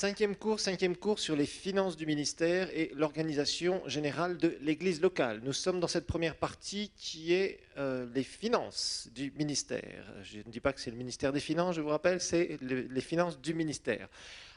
Cinquième cours sur les finances du ministère et l'organisation générale de l'Église locale. Nous sommes dans cette première partie qui est les finances du ministère. Je ne dis pas que c'est le ministère des Finances, je vous rappelle, c'est les finances du ministère.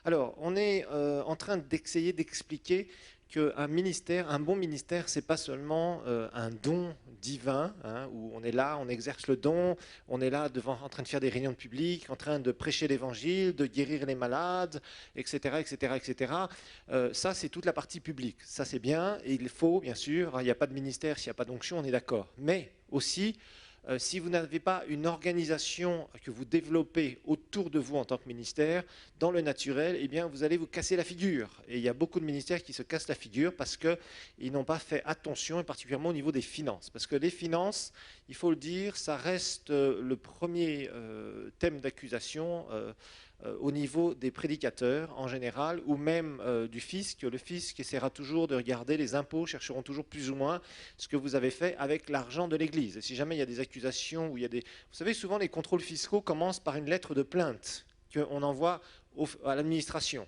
Alors, on est en train d'essayer d'expliquer qu'un ministère, un bon ministère, c'est pas seulement un don divin, hein, où on est là, on exerce le don, on est là devant, en train de faire des réunions de public, en train de prêcher l'évangile, de guérir les malades, etc., etc., etc. Ça, c'est toute la partie publique. Ça, c'est bien, et il faut, bien sûr, il n'y a pas de ministère s'il n'y a pas d'onction, on est d'accord. Mais aussi, si vous n'avez pas une organisation que vous développez autour de vous en tant que ministère, dans le naturel, eh bien, vous allez vous casser la figure. Et il y a beaucoup de ministères qui se cassent la figure parce qu'ils n'ont pas fait attention, et particulièrement au niveau des finances. Parce que les finances, il faut le dire, ça reste le premier thème d'accusation au niveau des prédicateurs en général, ou même du fisc. Le fisc essaiera toujours de regarder, les impôts chercheront toujours plus ou moins ce que vous avez fait avec l'argent de l'Église. Et si jamais il y a des accusations, ou il y a des... Vous savez, souvent les contrôles fiscaux commencent par une lettre de plainte qu'on envoie à l'administration.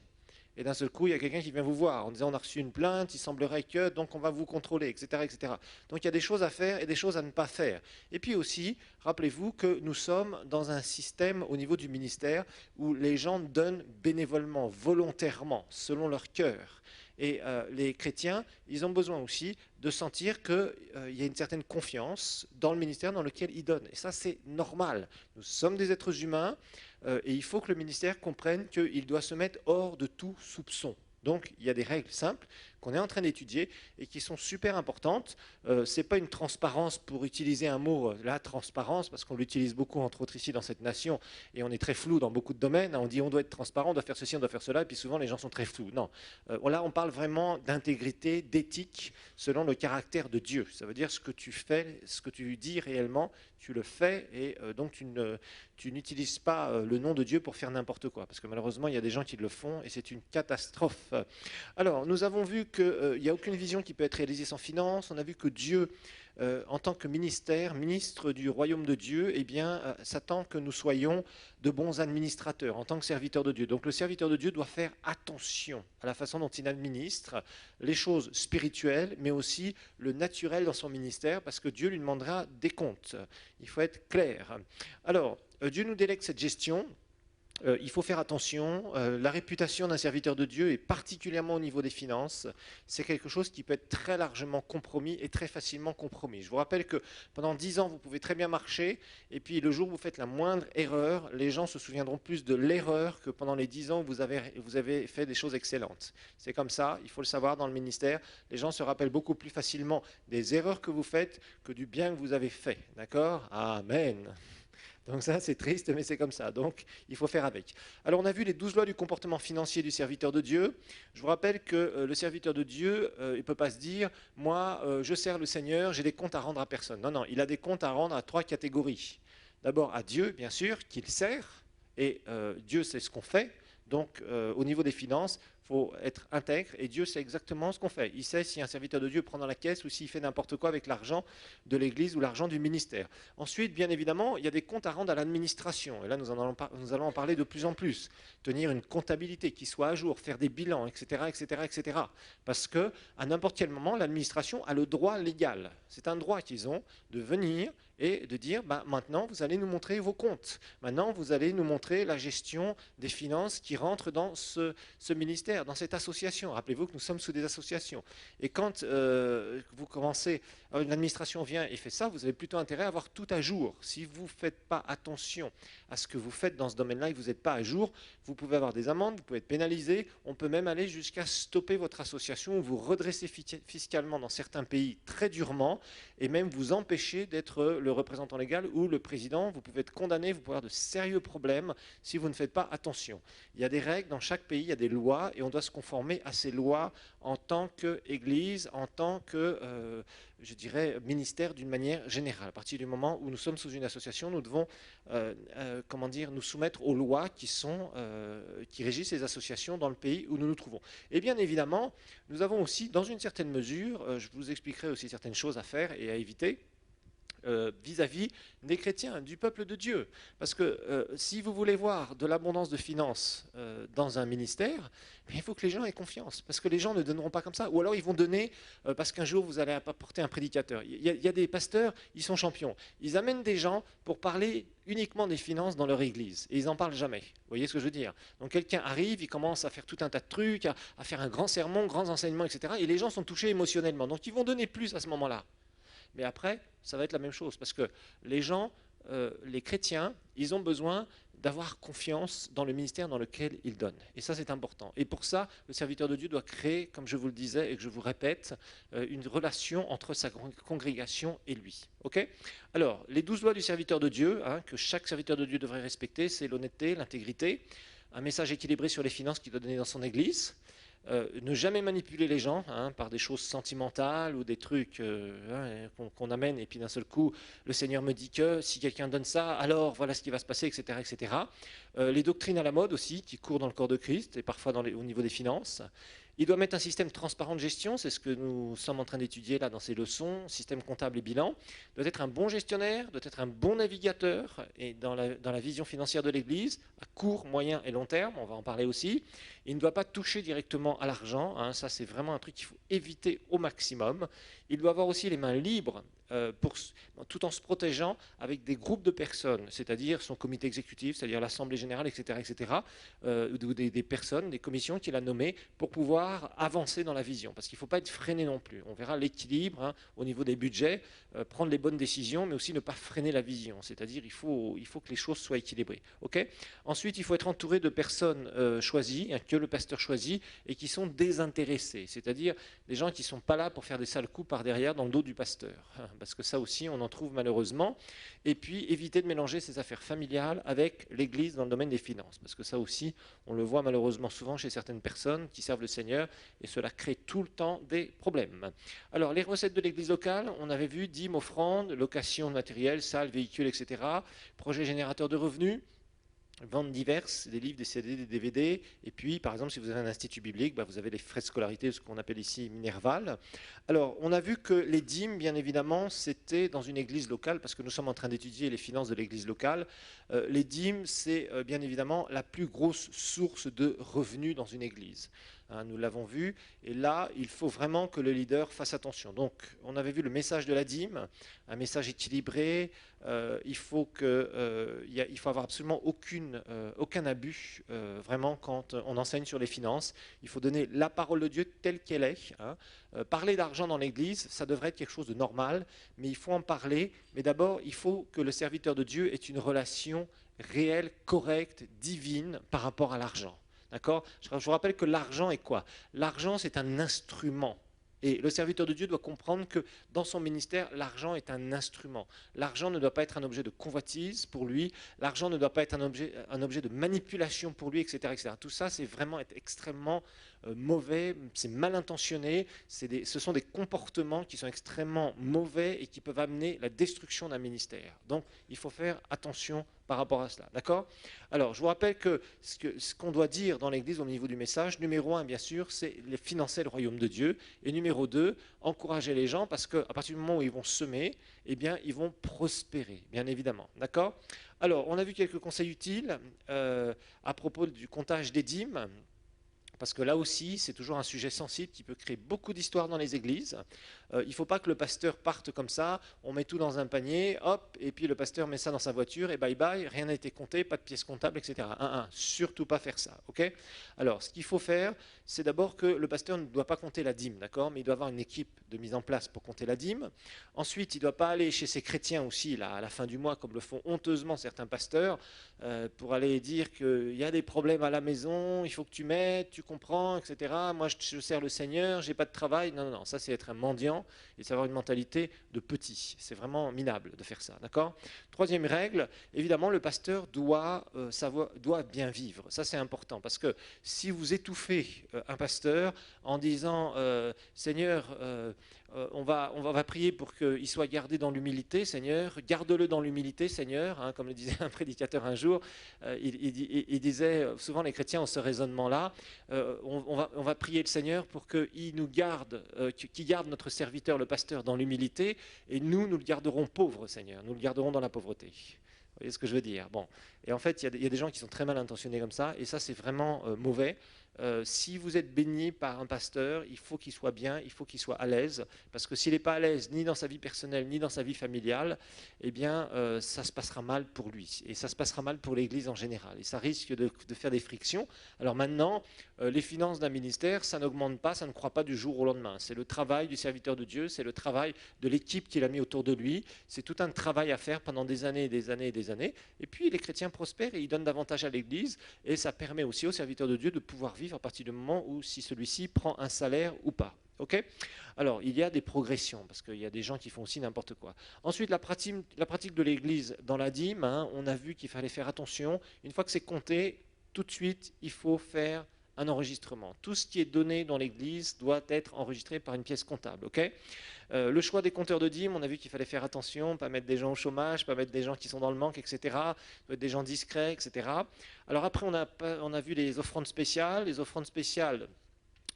Et d'un seul coup, il y a quelqu'un qui vient vous voir en disant on a reçu une plainte, il semblerait que, donc on va vous contrôler, etc., etc. Donc il y a des choses à faire et des choses à ne pas faire. Et puis aussi, rappelez-vous que nous sommes dans un système au niveau du ministère où les gens donnent bénévolement, volontairement, selon leur cœur. Et les chrétiens, ils ont besoin aussi de sentir qu'il y a une certaine confiance dans le ministère dans lequel ils donnent. Et ça, c'est normal. Nous sommes des êtres humains et il faut que le ministère comprenne qu'il doit se mettre hors de tout soupçon. Donc, il y a des règles simples qu'on est en train d'étudier et qui sont super importantes. Ce n'est pas une transparence pour utiliser un mot, la transparence, parce qu'on l'utilise beaucoup, entre autres ici dans cette nation, et on est très flou dans beaucoup de domaines. On dit on doit être transparent, on doit faire ceci, on doit faire cela, et puis souvent les gens sont très flous. Non, là on parle vraiment d'intégrité, d'éthique, selon le caractère de Dieu. Ça veut dire ce que tu fais, ce que tu dis réellement, tu le fais, et donc tu n'utilises pas le nom de Dieu pour faire n'importe quoi, parce que malheureusement il y a des gens qui le font, et c'est une catastrophe. Alors, nous avons vu qu'il n'y a aucune vision qui peut être réalisée sans finance. On a vu que Dieu, en tant que ministère, ministre du royaume de Dieu, eh bien, s'attend que nous soyons de bons administrateurs en tant que serviteurs de Dieu. Donc, le serviteur de Dieu doit faire attention à la façon dont il administre les choses spirituelles, mais aussi le naturel dans son ministère, parce que Dieu lui demandera des comptes. Il faut être clair. Alors, Dieu nous délègue cette gestion. Il faut faire attention, la réputation d'un serviteur de Dieu, et particulièrement au niveau des finances, c'est quelque chose qui peut être très largement compromis et très facilement compromis. Je vous rappelle que pendant 10 ans, vous pouvez très bien marcher, et puis le jour où vous faites la moindre erreur, les gens se souviendront plus de l'erreur que pendant les 10 ans où vous avez fait des choses excellentes. C'est comme ça, il faut le savoir dans le ministère, les gens se rappellent beaucoup plus facilement des erreurs que vous faites que du bien que vous avez fait. D'accord ? Amen. Donc ça, c'est triste, mais c'est comme ça. Donc, il faut faire avec. Alors, on a vu les 12 lois du comportement financier du serviteur de Dieu. Je vous rappelle que le serviteur de Dieu, il ne peut pas se dire, moi, je sers le Seigneur, j'ai des comptes à rendre à personne. Non, non, il a des comptes à rendre à 3 catégories. D'abord, à Dieu, bien sûr, qu'il sert, et Dieu sait ce qu'on fait. Donc, au niveau des finances, il faut être intègre, et Dieu sait exactement ce qu'on fait. Il sait si un serviteur de Dieu prend dans la caisse ou s'il fait n'importe quoi avec l'argent de l'Église ou l'argent du ministère. Ensuite, bien évidemment, il y a des comptes à rendre à l'administration, et là nous allons en parler de plus en plus. Tenir une comptabilité qui soit à jour, faire des bilans, etc., etc., etc. Parce qu'à n'importe quel moment, l'administration a le droit légal. C'est un droit qu'ils ont de venir et de dire, bah, maintenant, vous allez nous montrer vos comptes. Maintenant, vous allez nous montrer la gestion des finances qui rentrent dans ce ministère, dans cette association. Rappelez-vous que nous sommes sous des associations. Et quand vous commencez, l'administration vient et fait ça, vous avez plutôt intérêt à avoir tout à jour. Si vous ne faites pas attention à ce que vous faites dans ce domaine-là et que vous n'êtes pas à jour, vous pouvez avoir des amendes, vous pouvez être pénalisé, on peut même aller jusqu'à stopper votre association ou vous redresser fiscalement dans certains pays très durement et même vous empêcher d'être le représentant légal ou le président. Vous pouvez être condamné, vous pouvez avoir de sérieux problèmes si vous ne faites pas attention. Il y a des règles dans chaque pays, il y a des lois et on doit se conformer à ces lois en tant qu'Église, en tant que, je dirais, ministère d'une manière générale. À partir du moment où nous sommes sous une association, nous devons comment dire, nous soumettre aux lois qui régissent les associations dans le pays où nous nous trouvons. Et bien évidemment, nous avons aussi, dans une certaine mesure, je vous expliquerai aussi certaines choses à faire et à éviter, vis-à-vis des chrétiens, du peuple de Dieu. Parce que si vous voulez voir de l'abondance de finances dans un ministère, il faut que les gens aient confiance, parce que les gens ne donneront pas comme ça, ou alors ils vont donner parce qu'un jour vous allez apporter un prédicateur. Il y a des pasteurs, ils sont champions. Ils amènent des gens pour parler uniquement des finances dans leur église, et ils n'en parlent jamais. Vous voyez ce que je veux dire? Donc quelqu'un arrive, il commence à faire tout un tas de trucs, à faire un grand sermon, grands enseignements, etc. Et les gens sont touchés émotionnellement, donc ils vont donner plus à ce moment-là. Mais après, ça va être la même chose, parce que les gens, les chrétiens, ils ont besoin d'avoir confiance dans le ministère dans lequel ils donnent. Et ça, c'est important. Et pour ça, le serviteur de Dieu doit créer, comme je vous le disais et que je vous répète, une relation entre sa congrégation et lui. Ok? Alors, les 12 lois du serviteur de Dieu, que chaque serviteur de Dieu devrait respecter, c'est l'honnêteté, l'intégrité, un message équilibré sur les finances qu'il doit donner dans son église, ne jamais manipuler les gens par des choses sentimentales ou des trucs qu'on amène et puis d'un seul coup le Seigneur me dit que si quelqu'un donne ça, alors voilà ce qui va se passer, etc. etc. Les doctrines à la mode aussi qui courent dans le corps de Christ et parfois au niveau des finances. Il doit mettre un système transparent de gestion, c'est ce que nous sommes en train d'étudier là dans ces leçons, système comptable et bilan. Il doit être un bon gestionnaire, doit être un bon navigateur et dans la vision financière de l'Église, à court, moyen et long terme, on va en parler aussi. Il ne doit pas toucher directement à l'argent, ça c'est vraiment un truc qu'il faut éviter au maximum. Il doit avoir aussi les mains libres tout en se protégeant avec des groupes de personnes, c'est-à-dire son comité exécutif, c'est-à-dire l'Assemblée générale, etc., etc., ou des personnes, des commissions qu'il a nommées pour pouvoir avancer dans la vision, parce qu'il ne faut pas être freiné non plus. On verra l'équilibre au niveau des budgets, prendre les bonnes décisions, mais aussi ne pas freiner la vision, c'est-à-dire il faut que les choses soient équilibrées. Okay. Ensuite, il faut être entouré de personnes choisies, que le pasteur choisit, et qui sont désintéressées, c'est-à-dire des gens qui ne sont pas là pour faire des sales coups par derrière dans le dos du pasteur, parce que ça aussi on en trouve malheureusement. Et puis éviter de mélanger ses affaires familiales avec l'Église dans le domaine des finances, parce que ça aussi on le voit malheureusement souvent chez certaines personnes qui servent le Seigneur, et cela crée tout le temps des problèmes. Alors les recettes de l'Église locale, on avait vu dîmes, offrandes, location de matériel, salles, véhicules, etc., projet générateur de revenus, ventes diverses, des livres, des CD, des DVD, et puis par exemple si vous avez un institut biblique, vous avez les frais de scolarité, ce qu'on appelle ici Minerval. Alors on a vu que les dîmes, bien évidemment, c'était dans une église locale, parce que nous sommes en train d'étudier les finances de l'église locale. Les dîmes, c'est bien évidemment la plus grosse source de revenus dans une église. Nous l'avons vu, et là, il faut vraiment que le leader fasse attention. Donc, on avait vu le message de la dîme, un message équilibré. Il faut avoir absolument aucun abus, vraiment, quand on enseigne sur les finances. Il faut donner la parole de Dieu telle qu'elle est. Parler d'argent dans l'Église, ça devrait être quelque chose de normal, mais il faut en parler. Mais d'abord, il faut que le serviteur de Dieu ait une relation réelle, correcte, divine par rapport à l'argent. D'accord ? Je vous rappelle que l'argent est quoi ? L'argent, c'est un instrument. Et le serviteur de Dieu doit comprendre que dans son ministère, l'argent est un instrument. L'argent ne doit pas être un objet de convoitise pour lui. L'argent ne doit pas être un objet de manipulation pour lui, etc., etc. Tout ça, c'est vraiment être extrêmement mauvais, c'est mal intentionné. Ce sont des comportements qui sont extrêmement mauvais et qui peuvent amener la destruction d'un ministère. Donc, il faut faire attention par rapport à cela. D'accord ? Alors, je vous rappelle que ce qu'on doit dire dans l'Église au niveau du message, numéro 1, bien sûr, c'est financer le royaume de Dieu. Et numéro 2, encourager les gens, parce qu'à partir du moment où ils vont semer, eh bien, ils vont prospérer, bien évidemment. D'accord ? Alors, on a vu quelques conseils utiles à propos du comptage des dîmes. Parce que là aussi, c'est toujours un sujet sensible qui peut créer beaucoup d'histoires dans les églises. Il ne faut pas que le pasteur parte comme ça, on met tout dans un panier, hop, et puis le pasteur met ça dans sa voiture, et bye bye, rien n'a été compté, pas de pièces comptables, etc. Surtout pas faire ça, ok ? Alors, ce qu'il faut faire, c'est d'abord que le pasteur ne doit pas compter la dîme, d'accord ? Mais il doit avoir une équipe de mise en place pour compter la dîme. Ensuite, il ne doit pas aller chez ses chrétiens aussi, là, à la fin du mois, comme le font honteusement certains pasteurs, pour aller dire qu'il y a des problèmes à la maison, il faut que tu m'aides, tu comprends, etc. Moi, je sers le Seigneur, j'ai pas de travail. Non, non, non, ça c'est être un mendiant et c'est avoir une mentalité de petit. C'est vraiment minable de faire ça, d'accord ? Troisième règle, évidemment, le pasteur doit bien vivre. Ça, c'est important parce que si vous étouffez un pasteur en disant Seigneur, on va prier pour qu'il soit gardé dans l'humilité, Seigneur. Garde-le dans l'humilité, Seigneur. Hein, comme le disait un prédicateur un jour, il disait, souvent les chrétiens ont ce raisonnement-là, on va prier le Seigneur pour qu'il nous garde, qu'il garde notre serviteur, le pasteur, dans l'humilité, et nous le garderons pauvre, Seigneur. Nous le garderons dans la pauvreté. Vous voyez ce que je veux dire? Bon. Et en fait, il y a des gens qui sont très mal intentionnés comme ça, et ça, c'est vraiment mauvais. Si vous êtes béni par un pasteur, il faut qu'il soit bien, il faut qu'il soit à l'aise, parce que s'il n'est pas à l'aise ni dans sa vie personnelle, ni dans sa vie familiale, eh bien, ça se passera mal pour lui, et ça se passera mal pour l'Église en général, et ça risque de faire des frictions. Alors maintenant, les finances d'un ministère, ça n'augmente pas, ça ne croît pas du jour au lendemain. C'est le travail du serviteur de Dieu, c'est le travail de l'équipe qu'il a mis autour de lui, c'est tout un travail à faire pendant des années et des années et des années, et puis les chrétiens prospèrent et ils donnent davantage à l'Église, et ça permet aussi aux serviteurs de Dieu de pouvoir vivre à partir du moment où si celui-ci prend un salaire ou pas. Okay. Alors, il y a des progressions, parce qu'il y a des gens qui font aussi n'importe quoi. Ensuite, la pratique de l'Église dans la dîme, hein, on a vu qu'il fallait faire attention. Une fois que c'est compté, tout de suite, il faut faire un enregistrement. Tout ce qui est donné dans l'Église doit être enregistré par une pièce comptable. Okay. Le choix des compteurs de dîmes, on a vu qu'il fallait faire attention, pas mettre des gens au chômage, pas mettre des gens qui sont dans le manque, etc. Des gens discrets, etc. Alors après, on a vu les offrandes spéciales. Les offrandes spéciales,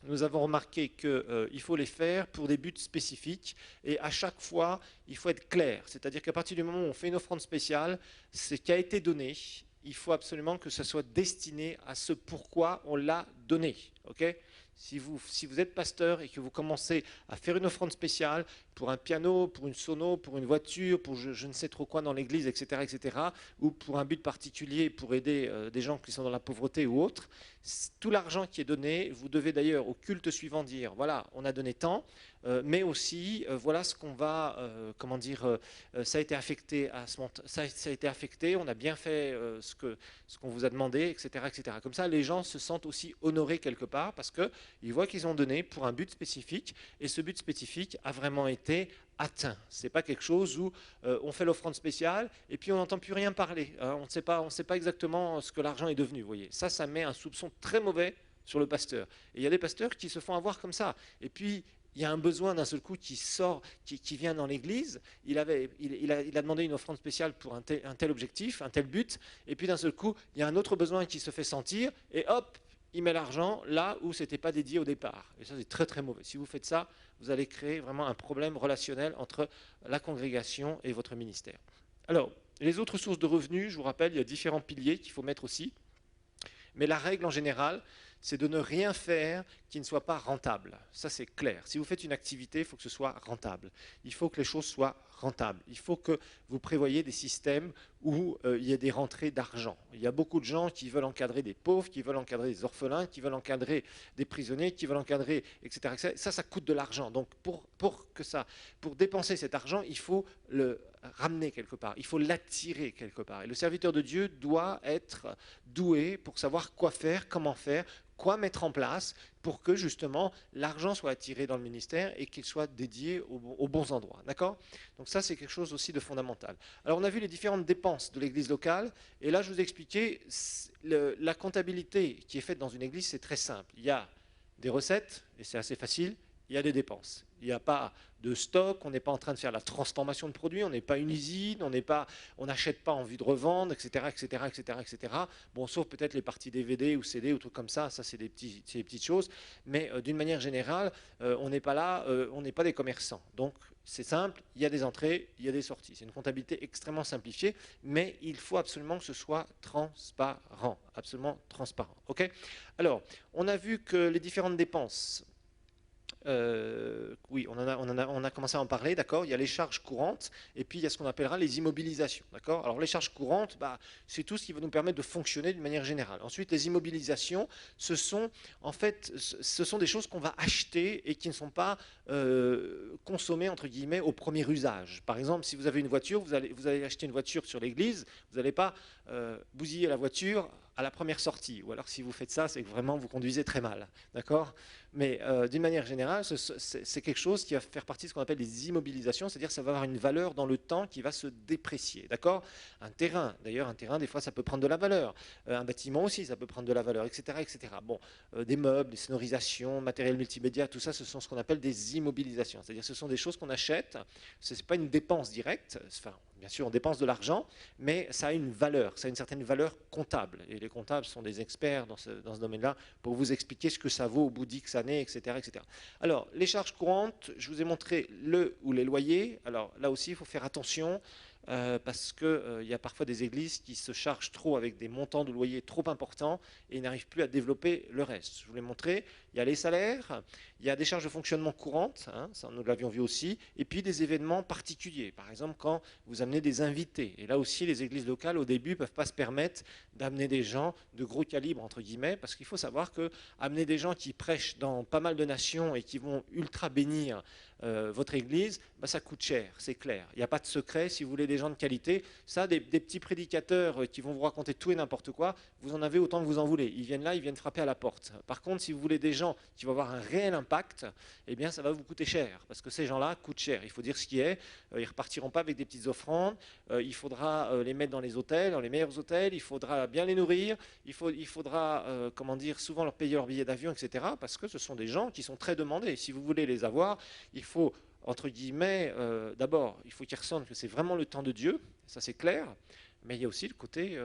nous avons remarqué qu'il faut les faire pour des buts spécifiques, et à chaque fois, il faut être clair. C'est-à-dire qu'à partir du moment où on fait une offrande spéciale, ce qui a été donné, il faut absolument que ce soit destiné à ce pourquoi on l'a donné. Okay. Si vous êtes pasteur et que vous commencez à faire une offrande spéciale pour un piano, pour une sono, pour une voiture, pour je ne sais trop quoi dans l'église, etc., etc., ou pour un but particulier, pour aider des gens qui sont dans la pauvreté ou autre, tout l'argent qui est donné, vous devez d'ailleurs au culte suivant dire, voilà, on a donné tant, mais aussi, voilà ce qu'on va, comment dire, ça a été affecté à ce moment, ça a été affecté, on a bien fait ce qu'on vous a demandé, etc., etc. Comme ça, les gens se sentent aussi honorés quelque part, parce qu'ils voient qu'ils ont donné pour un but spécifique, et ce but spécifique a vraiment été atteint. Ce n'est pas quelque chose où on fait l'offrande spéciale et puis on n'entend plus rien parler. Hein, on ne sait pas exactement ce que l'argent est devenu. Vous voyez. Ça met un soupçon très mauvais sur le pasteur. Et il y a des pasteurs qui se font avoir comme ça. Et puis, il y a un besoin d'un seul coup qui sort, qui vient dans l'église. Il a demandé une offrande spéciale pour un tel objectif, un tel but. Et puis d'un seul coup, il y a un autre besoin qui se fait sentir. Et hop, il met l'argent là où ce n'était pas dédié au départ. Et ça, c'est très très mauvais. Si vous faites ça, vous allez créer vraiment un problème relationnel entre la congrégation et votre ministère. Alors, les autres sources de revenus, je vous rappelle, il y a différents piliers qu'il faut mettre aussi. Mais la règle en général, c'est de ne rien faire qui ne soit pas rentable. Ça, c'est clair. Si vous faites une activité, il faut que ce soit rentable. Il faut que les choses soient rentables. Il faut que vous prévoyiez des systèmes où il y ait des rentrées d'argent. Il y a beaucoup de gens qui veulent encadrer des pauvres, qui veulent encadrer des orphelins, qui veulent encadrer des prisonniers, qui veulent encadrer, etc. etc. Ça coûte de l'argent. Donc, pour dépenser cet argent, il faut le ramener quelque part. Il faut l'attirer quelque part. Et le serviteur de Dieu doit être doué pour savoir quoi faire, comment faire, quoi mettre en place pour que justement l'argent soit attiré dans le ministère et qu'il soit dédié aux bons endroits. D'accord? Donc ça, c'est quelque chose aussi de fondamental. Alors on a vu les différentes dépenses de l'église locale, et là je vous ai expliqué la comptabilité qui est faite dans une église, c'est très simple. Il y a des recettes, et c'est assez facile, il y a des dépenses. Il n'y a pas de stock, on n'est pas en train de faire la transformation de produits, on n'est pas une usine, on n'achète pas en vue de revendre, etc., etc., etc., etc. Bon, sauf peut-être les parties DVD ou CD ou trucs comme ça c'est des petites choses. Mais d'une manière générale, on n'est pas là, on n'est pas des commerçants. Donc c'est simple, il y a des entrées, il y a des sorties. C'est une comptabilité extrêmement simplifiée, mais il faut absolument que ce soit transparent, absolument transparent. Okay. Alors, on a vu que les différentes dépenses. Oui, on a commencé à en parler, d'accord. Il y a les charges courantes et puis il y a ce qu'on appellera les immobilisations, d'accord. Alors les charges courantes, c'est tout ce qui va nous permettre de fonctionner d'une manière générale. Ensuite, les immobilisations, ce sont des choses qu'on va acheter et qui ne sont pas consommées entre guillemets au premier usage. Par exemple, si vous avez une voiture, vous allez acheter une voiture sur l'église, vous n'allez pas bousiller la voiture à la première sortie. Ou alors si vous faites ça, c'est que vraiment vous conduisez très mal, d'accord. Mais d'une manière générale, c'est quelque chose qui va faire partie de ce qu'on appelle les immobilisations, c'est-à-dire que ça va avoir une valeur dans le temps qui va se déprécier. D'accord? Un terrain, d'ailleurs, un terrain, des fois, ça peut prendre de la valeur. Un bâtiment aussi, ça peut prendre de la valeur, etc. etc. Bon, des meubles, des sonorisations, matériel multimédia, tout ça, ce sont ce qu'on appelle des immobilisations. C'est-à-dire que ce sont des choses qu'on achète, ce n'est pas une dépense directe, enfin, bien sûr, on dépense de l'argent, mais ça a une valeur, ça a une certaine valeur comptable. Et les comptables sont des experts dans ce domaine-là pour vous expliquer ce que ça vaut au bout d'X années, etc., etc. Alors, les charges courantes, je vous ai montré le ou les loyers. Alors là aussi, il faut faire attention. Parce qu'il y a parfois des églises qui se chargent trop avec des montants de loyer trop importants et n'arrivent plus à développer le reste. Je vous l'ai montré, il y a les salaires, il y a des charges de fonctionnement courantes, hein, ça nous l'avions vu aussi, et puis des événements particuliers. Par exemple, quand vous amenez des invités. Et là aussi, les églises locales, au début, ne peuvent pas se permettre d'amener des gens de gros calibre, entre guillemets, parce qu'il faut savoir que amener des gens qui prêchent dans pas mal de nations et qui vont ultra bénir votre église, bah, ça coûte cher, c'est clair. Il n'y a pas de secret. Si vous voulez des gens de qualité, ça, des petits prédicateurs qui vont vous raconter tout et n'importe quoi, vous en avez autant que vous en voulez. Ils viennent là, ils viennent frapper à la porte. Par contre, si vous voulez des gens qui vont avoir un réel impact, eh bien, ça va vous coûter cher, parce que ces gens-là coûtent cher. Il faut dire ce qui est. Ils ne repartiront pas avec des petites offrandes. Il faudra les mettre dans les hôtels, dans les meilleurs hôtels. Il faudra bien les nourrir. Il faudra, comment dire, souvent leur payer leur billet d'avion, etc. Parce que ce sont des gens qui sont très demandés. Si vous voulez les avoir, il faut, entre guillemets, d'abord, il faut qu'ils ressentent que c'est vraiment le temps de Dieu, ça c'est clair, mais il y a aussi le côté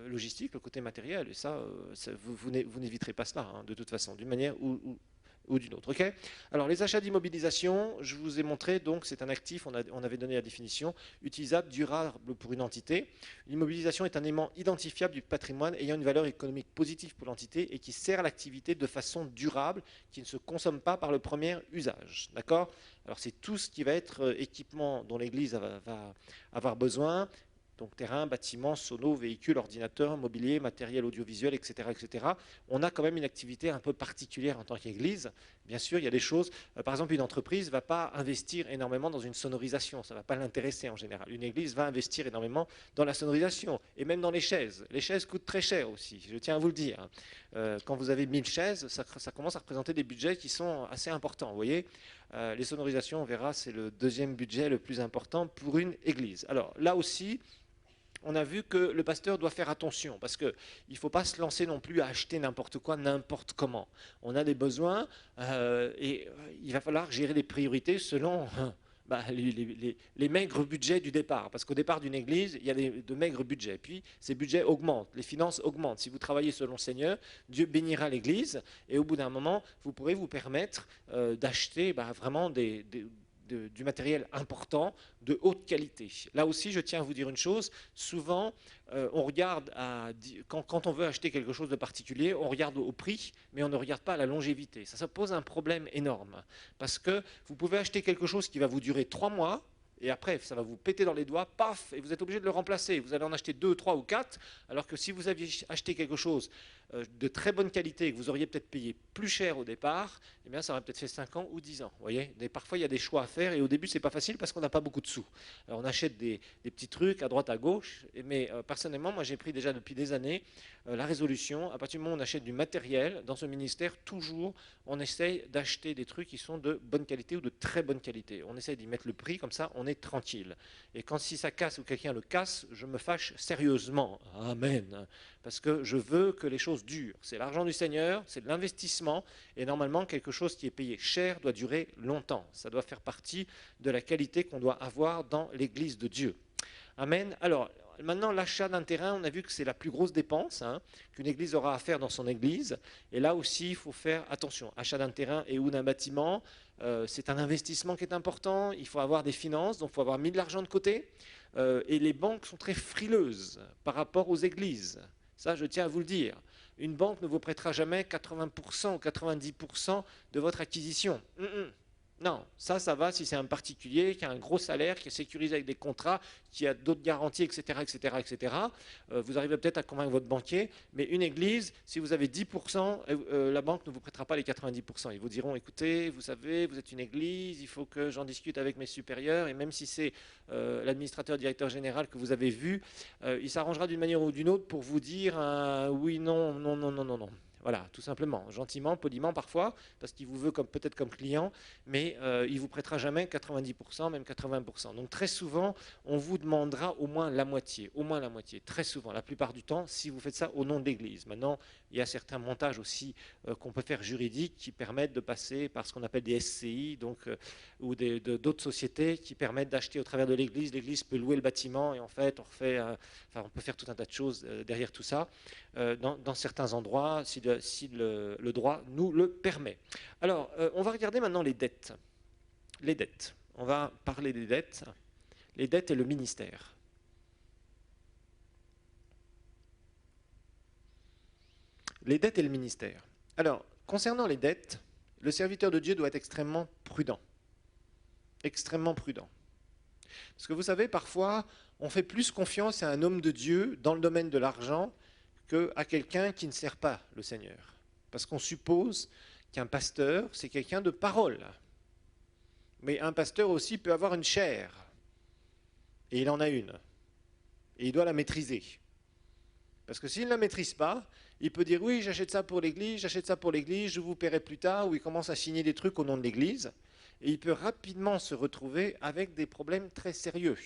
logistique, le côté matériel, et ça, vous n'éviterez pas cela, hein, de toute façon, d'une manière ou d'une autre. Okay, alors les achats d'immobilisation, je vous ai montré, donc c'est un actif, on avait donné la définition, utilisable, durable pour une entité. L'immobilisation est un élément identifiable du patrimoine ayant une valeur économique positive pour l'entité et qui sert à l'activité de façon durable, qui ne se consomme pas par le premier usage. D'accord? Alors c'est tout ce qui va être équipement dont l'Église va avoir besoin. Donc terrain, bâtiments, sonos, véhicules, ordinateurs, mobilier, matériel audiovisuel, etc., etc. On a quand même une activité un peu particulière en tant qu'Église. Bien sûr, il y a des choses, par exemple, une entreprise ne va pas investir énormément dans une sonorisation, ça ne va pas l'intéresser en général. Une Église va investir énormément dans la sonorisation, et même dans les chaises. Les chaises coûtent très cher aussi, je tiens à vous le dire. Quand vous avez 1000 chaises, ça commence à représenter des budgets qui sont assez importants, vous voyez. Les sonorisations, on verra, c'est le deuxième budget le plus important pour une Église. Alors là aussi, on a vu que le pasteur doit faire attention parce qu'il ne faut pas se lancer non plus à acheter n'importe quoi, n'importe comment. On a des besoins et il va falloir gérer les priorités selon les maigres budgets du départ. Parce qu'au départ d'une église, il y a de maigres budgets. Puis ces budgets augmentent, les finances augmentent. Si vous travaillez selon le Seigneur, Dieu bénira l'église et au bout d'un moment, vous pourrez vous permettre d'acheter vraiment du matériel important, de haute qualité. Là aussi, je tiens à vous dire une chose, souvent, on regarde, quand on veut acheter quelque chose de particulier, on regarde au prix, mais on ne regarde pas à la longévité. Ça pose un problème énorme, parce que vous pouvez acheter quelque chose qui va vous durer 3 mois, et après, ça va vous péter dans les doigts, paf, et vous êtes obligé de le remplacer. Vous allez en acheter 2, 3 ou 4, alors que si vous aviez acheté quelque chose de très bonne qualité et que vous auriez peut-être payé plus cher au départ, eh bien, ça aurait peut-être fait 5 ans ou 10 ans. Vous voyez, et parfois, il y a des choix à faire, et au début, ce n'est pas facile parce qu'on n'a pas beaucoup de sous. Alors, on achète des petits trucs à droite, à gauche, mais personnellement, moi, j'ai pris déjà depuis des années la résolution, à partir du moment où on achète du matériel, dans ce ministère, toujours, on essaye d'acheter des trucs qui sont de bonne qualité ou de très bonne qualité. On essaye d'y mettre le prix, comme ça, on est tranquille. Et quand si ça casse ou quelqu'un le casse, je me fâche sérieusement. Amen. Parce que je veux que les choses durent. C'est l'argent du Seigneur, c'est de l'investissement, et normalement, quelque chose qui est payé cher doit durer longtemps. Ça doit faire partie de la qualité qu'on doit avoir dans l'Église de Dieu. Amen. Alors, maintenant, l'achat d'un terrain, on a vu que c'est la plus grosse dépense qu'une église aura à faire dans son église. Et là aussi, il faut faire attention. Achat d'un terrain et ou d'un bâtiment, c'est un investissement qui est important. Il faut avoir des finances, donc il faut avoir mis de l'argent de côté. Et les banques sont très frileuses par rapport aux églises. Ça, je tiens à vous le dire. Une banque ne vous prêtera jamais 80% ou 90% de votre acquisition. Non, ça va si c'est un particulier qui a un gros salaire, qui est sécurisé avec des contrats, qui a d'autres garanties, etc., etc., etc. Vous arrivez peut-être à convaincre votre banquier, mais une église, si vous avez 10%, la banque ne vous prêtera pas les 90%. Ils vous diront, écoutez, vous savez, vous êtes une église, il faut que j'en discute avec mes supérieurs, et même si c'est l'administrateur, directeur général que vous avez vu, il s'arrangera d'une manière ou d'une autre pour vous dire oui, non, non, non, non, non, non. Voilà, tout simplement, gentiment, poliment parfois, parce qu'il vous veut peut-être comme client, mais il ne vous prêtera jamais 90%, même 80%. Donc très souvent, on vous demandera au moins la moitié, très souvent, la plupart du temps, si vous faites ça au nom de l'Église. Maintenant, il y a certains montages aussi qu'on peut faire juridiques qui permettent de passer par ce qu'on appelle des SCI, donc, ou d'autres sociétés qui permettent d'acheter au travers de l'Église. L'Église peut louer le bâtiment et en fait, on peut faire tout un tas de choses derrière tout ça. Dans certains endroits, si le droit nous le permet. Alors, on va regarder maintenant les dettes. Les dettes. On va parler des dettes. Les dettes et le ministère. Les dettes et le ministère. Alors, concernant les dettes, le serviteur de Dieu doit être extrêmement prudent. Extrêmement prudent. Parce que vous savez, parfois, on fait plus confiance à un homme de Dieu dans le domaine de l'argent qu'à quelqu'un qui ne sert pas le Seigneur. Parce qu'on suppose qu'un pasteur, c'est quelqu'un de parole. Mais un pasteur aussi peut avoir une chair. Et il en a une. Et il doit la maîtriser. Parce que s'il ne la maîtrise pas, il peut dire oui, j'achète ça pour l'Église, je vous paierai plus tard, ou il commence à signer des trucs au nom de l'Église. Et il peut rapidement se retrouver avec des problèmes très sérieux.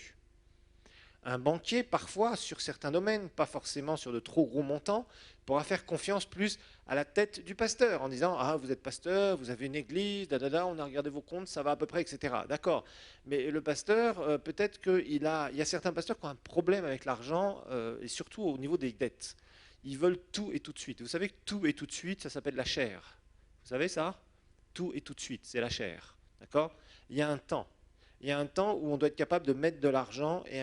Un banquier, parfois, sur certains domaines, pas forcément sur de trop gros montants, pourra faire confiance plus à la tête du pasteur en disant « Ah, vous êtes pasteur, vous avez une église, on a regardé vos comptes, ça va à peu près, etc. » D'accord. Mais le pasteur, peut-être il y a certains pasteurs qui ont un problème avec l'argent, et surtout au niveau des dettes. Ils veulent tout et tout de suite. Vous savez que tout et tout de suite, ça s'appelle la chair. Vous savez ça? Tout et tout de suite, c'est la chair. D'accord? Il y a un temps. Il y a un temps où on doit être capable de mettre de l'argent et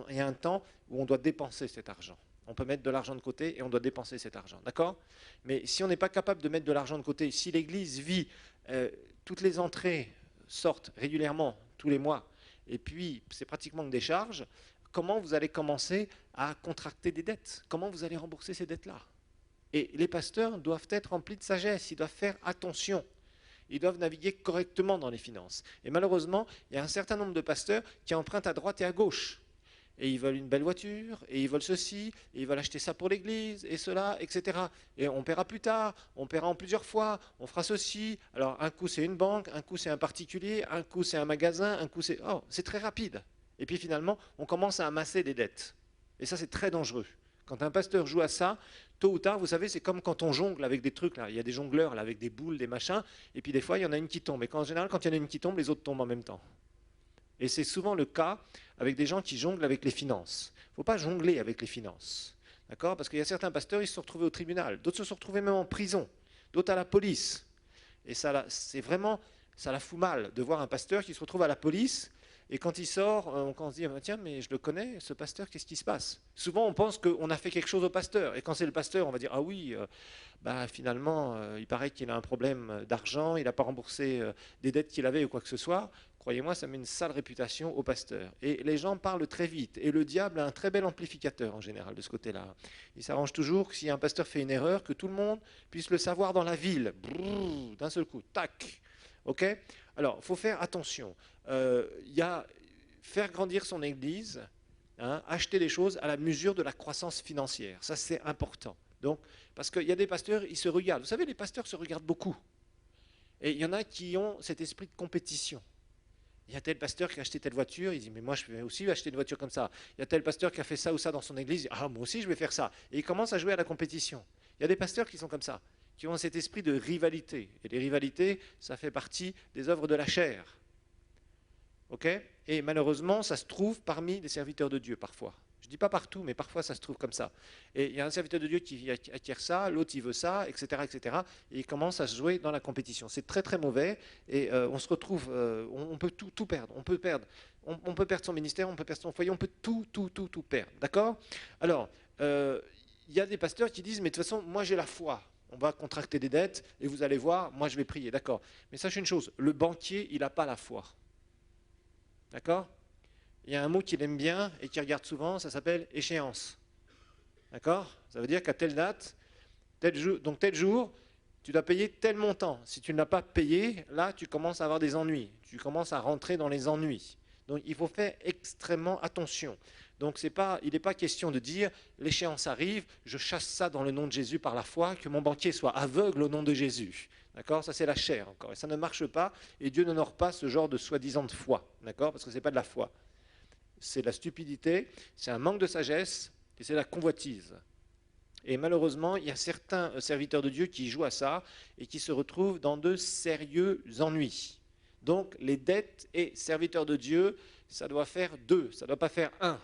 il y a un temps où on doit dépenser cet argent. On peut mettre de l'argent de côté et on doit dépenser cet argent. D'accord? Mais si on n'est pas capable de mettre de l'argent de côté, si l'Église vit, toutes les entrées sortent régulièrement, tous les mois, et puis c'est pratiquement que des charges, comment vous allez commencer à contracter des dettes? Comment vous allez rembourser ces dettes-là? Et les pasteurs doivent être remplis de sagesse, ils doivent faire attention. Ils doivent naviguer correctement dans les finances. Et malheureusement, il y a un certain nombre de pasteurs qui empruntent à droite et à gauche. Et ils veulent une belle voiture, et ils veulent ceci, et ils veulent acheter ça pour l'église, et cela, etc. Et on paiera plus tard, on paiera en plusieurs fois, on fera ceci. Alors un coup c'est une banque, un coup c'est un particulier, un coup c'est un magasin, un coup c'est... Oh, c'est très rapide. Et puis finalement, on commence à amasser des dettes. Et ça, c'est très dangereux. Quand un pasteur joue à ça, tôt ou tard, vous savez, c'est comme quand on jongle avec des trucs. Là. Il y a des jongleurs là, avec des boules, des machins, et puis des fois, il y en a une qui tombe. Et en général, quand il y en a une qui tombe, les autres tombent en même temps. Et c'est souvent le cas avec des gens qui jonglent avec les finances. Il ne faut pas jongler avec les finances. D'accord? Parce qu'il y a certains pasteurs, ils se sont retrouvés au tribunal. D'autres se sont retrouvés même en prison. D'autres à la police. Et ça, c'est vraiment, ça la fout mal de voir un pasteur qui se retrouve à la police. Et quand il sort, on se dit « Tiens, mais je le connais, ce pasteur, qu'est-ce qui se passe ?» Souvent, on pense qu'on a fait quelque chose au pasteur. Et quand c'est le pasteur, on va dire « Ah oui, finalement, il paraît qu'il a un problème d'argent, il n'a pas remboursé des dettes qu'il avait ou quoi que ce soit. » Croyez-moi, ça met une sale réputation au pasteur. Et les gens parlent très vite. Et le diable a un très bel amplificateur, en général, de ce côté-là. Il s'arrange toujours que si un pasteur fait une erreur, que tout le monde puisse le savoir dans la ville. D'un seul coup, tac. OK ? Alors, il faut faire attention. Il y a faire grandir son église, acheter des choses à la mesure de la croissance financière. Ça, c'est important. Donc, parce qu'il y a des pasteurs, ils se regardent. Vous savez, les pasteurs se regardent beaucoup. Et il y en a qui ont cet esprit de compétition. Il y a tel pasteur qui a acheté telle voiture, il dit « Mais moi, je vais aussi acheter une voiture comme ça. » Il y a tel pasteur qui a fait ça ou ça dans son église, il dit « Ah, moi aussi, je vais faire ça. » Et il commence à jouer à la compétition. Il y a des pasteurs qui sont comme ça, qui ont cet esprit de rivalité. Et les rivalités, ça fait partie des œuvres de la chair. Okay? Et malheureusement, ça se trouve parmi les serviteurs de Dieu, parfois. Je ne dis pas partout, mais parfois ça se trouve comme ça. Et il y a un serviteur de Dieu qui acquiert ça, l'autre il veut ça, etc., etc. Et il commence à se jouer dans la compétition. C'est très très mauvais et on se retrouve, on peut tout perdre. On peut perdre son ministère, on peut perdre son foyer, on peut tout perdre. D'accord? Alors, il y a des pasteurs qui disent, mais de toute façon, moi j'ai la foi. On va contracter des dettes et vous allez voir, moi je vais prier. D'accord? Mais sachez une chose, le banquier, il n'a pas la foi. D'accord? Il y a un mot qu'il aime bien et qu'il regarde souvent, ça s'appelle échéance. D'accord? Ça veut dire qu'à telle date, tel jour, tu dois payer tel montant. Si tu ne l'as pas payé, là, tu commences à avoir des ennuis. Tu commences à rentrer dans les ennuis. Donc il faut faire extrêmement attention. Donc il n'est pas question de dire l'échéance arrive, je chasse ça dans le nom de Jésus par la foi, que mon banquier soit aveugle au nom de Jésus. D'accord? Ça c'est la chair encore. Et ça ne marche pas et Dieu n'honore pas ce genre de soi-disant de foi. D'accord? Parce que ce n'est pas de la foi. C'est de la stupidité, c'est un manque de sagesse et c'est la convoitise. Et malheureusement, il y a certains serviteurs de Dieu qui jouent à ça et qui se retrouvent dans de sérieux ennuis. Donc les dettes et serviteurs de Dieu, ça doit faire deux, ça ne doit pas faire un.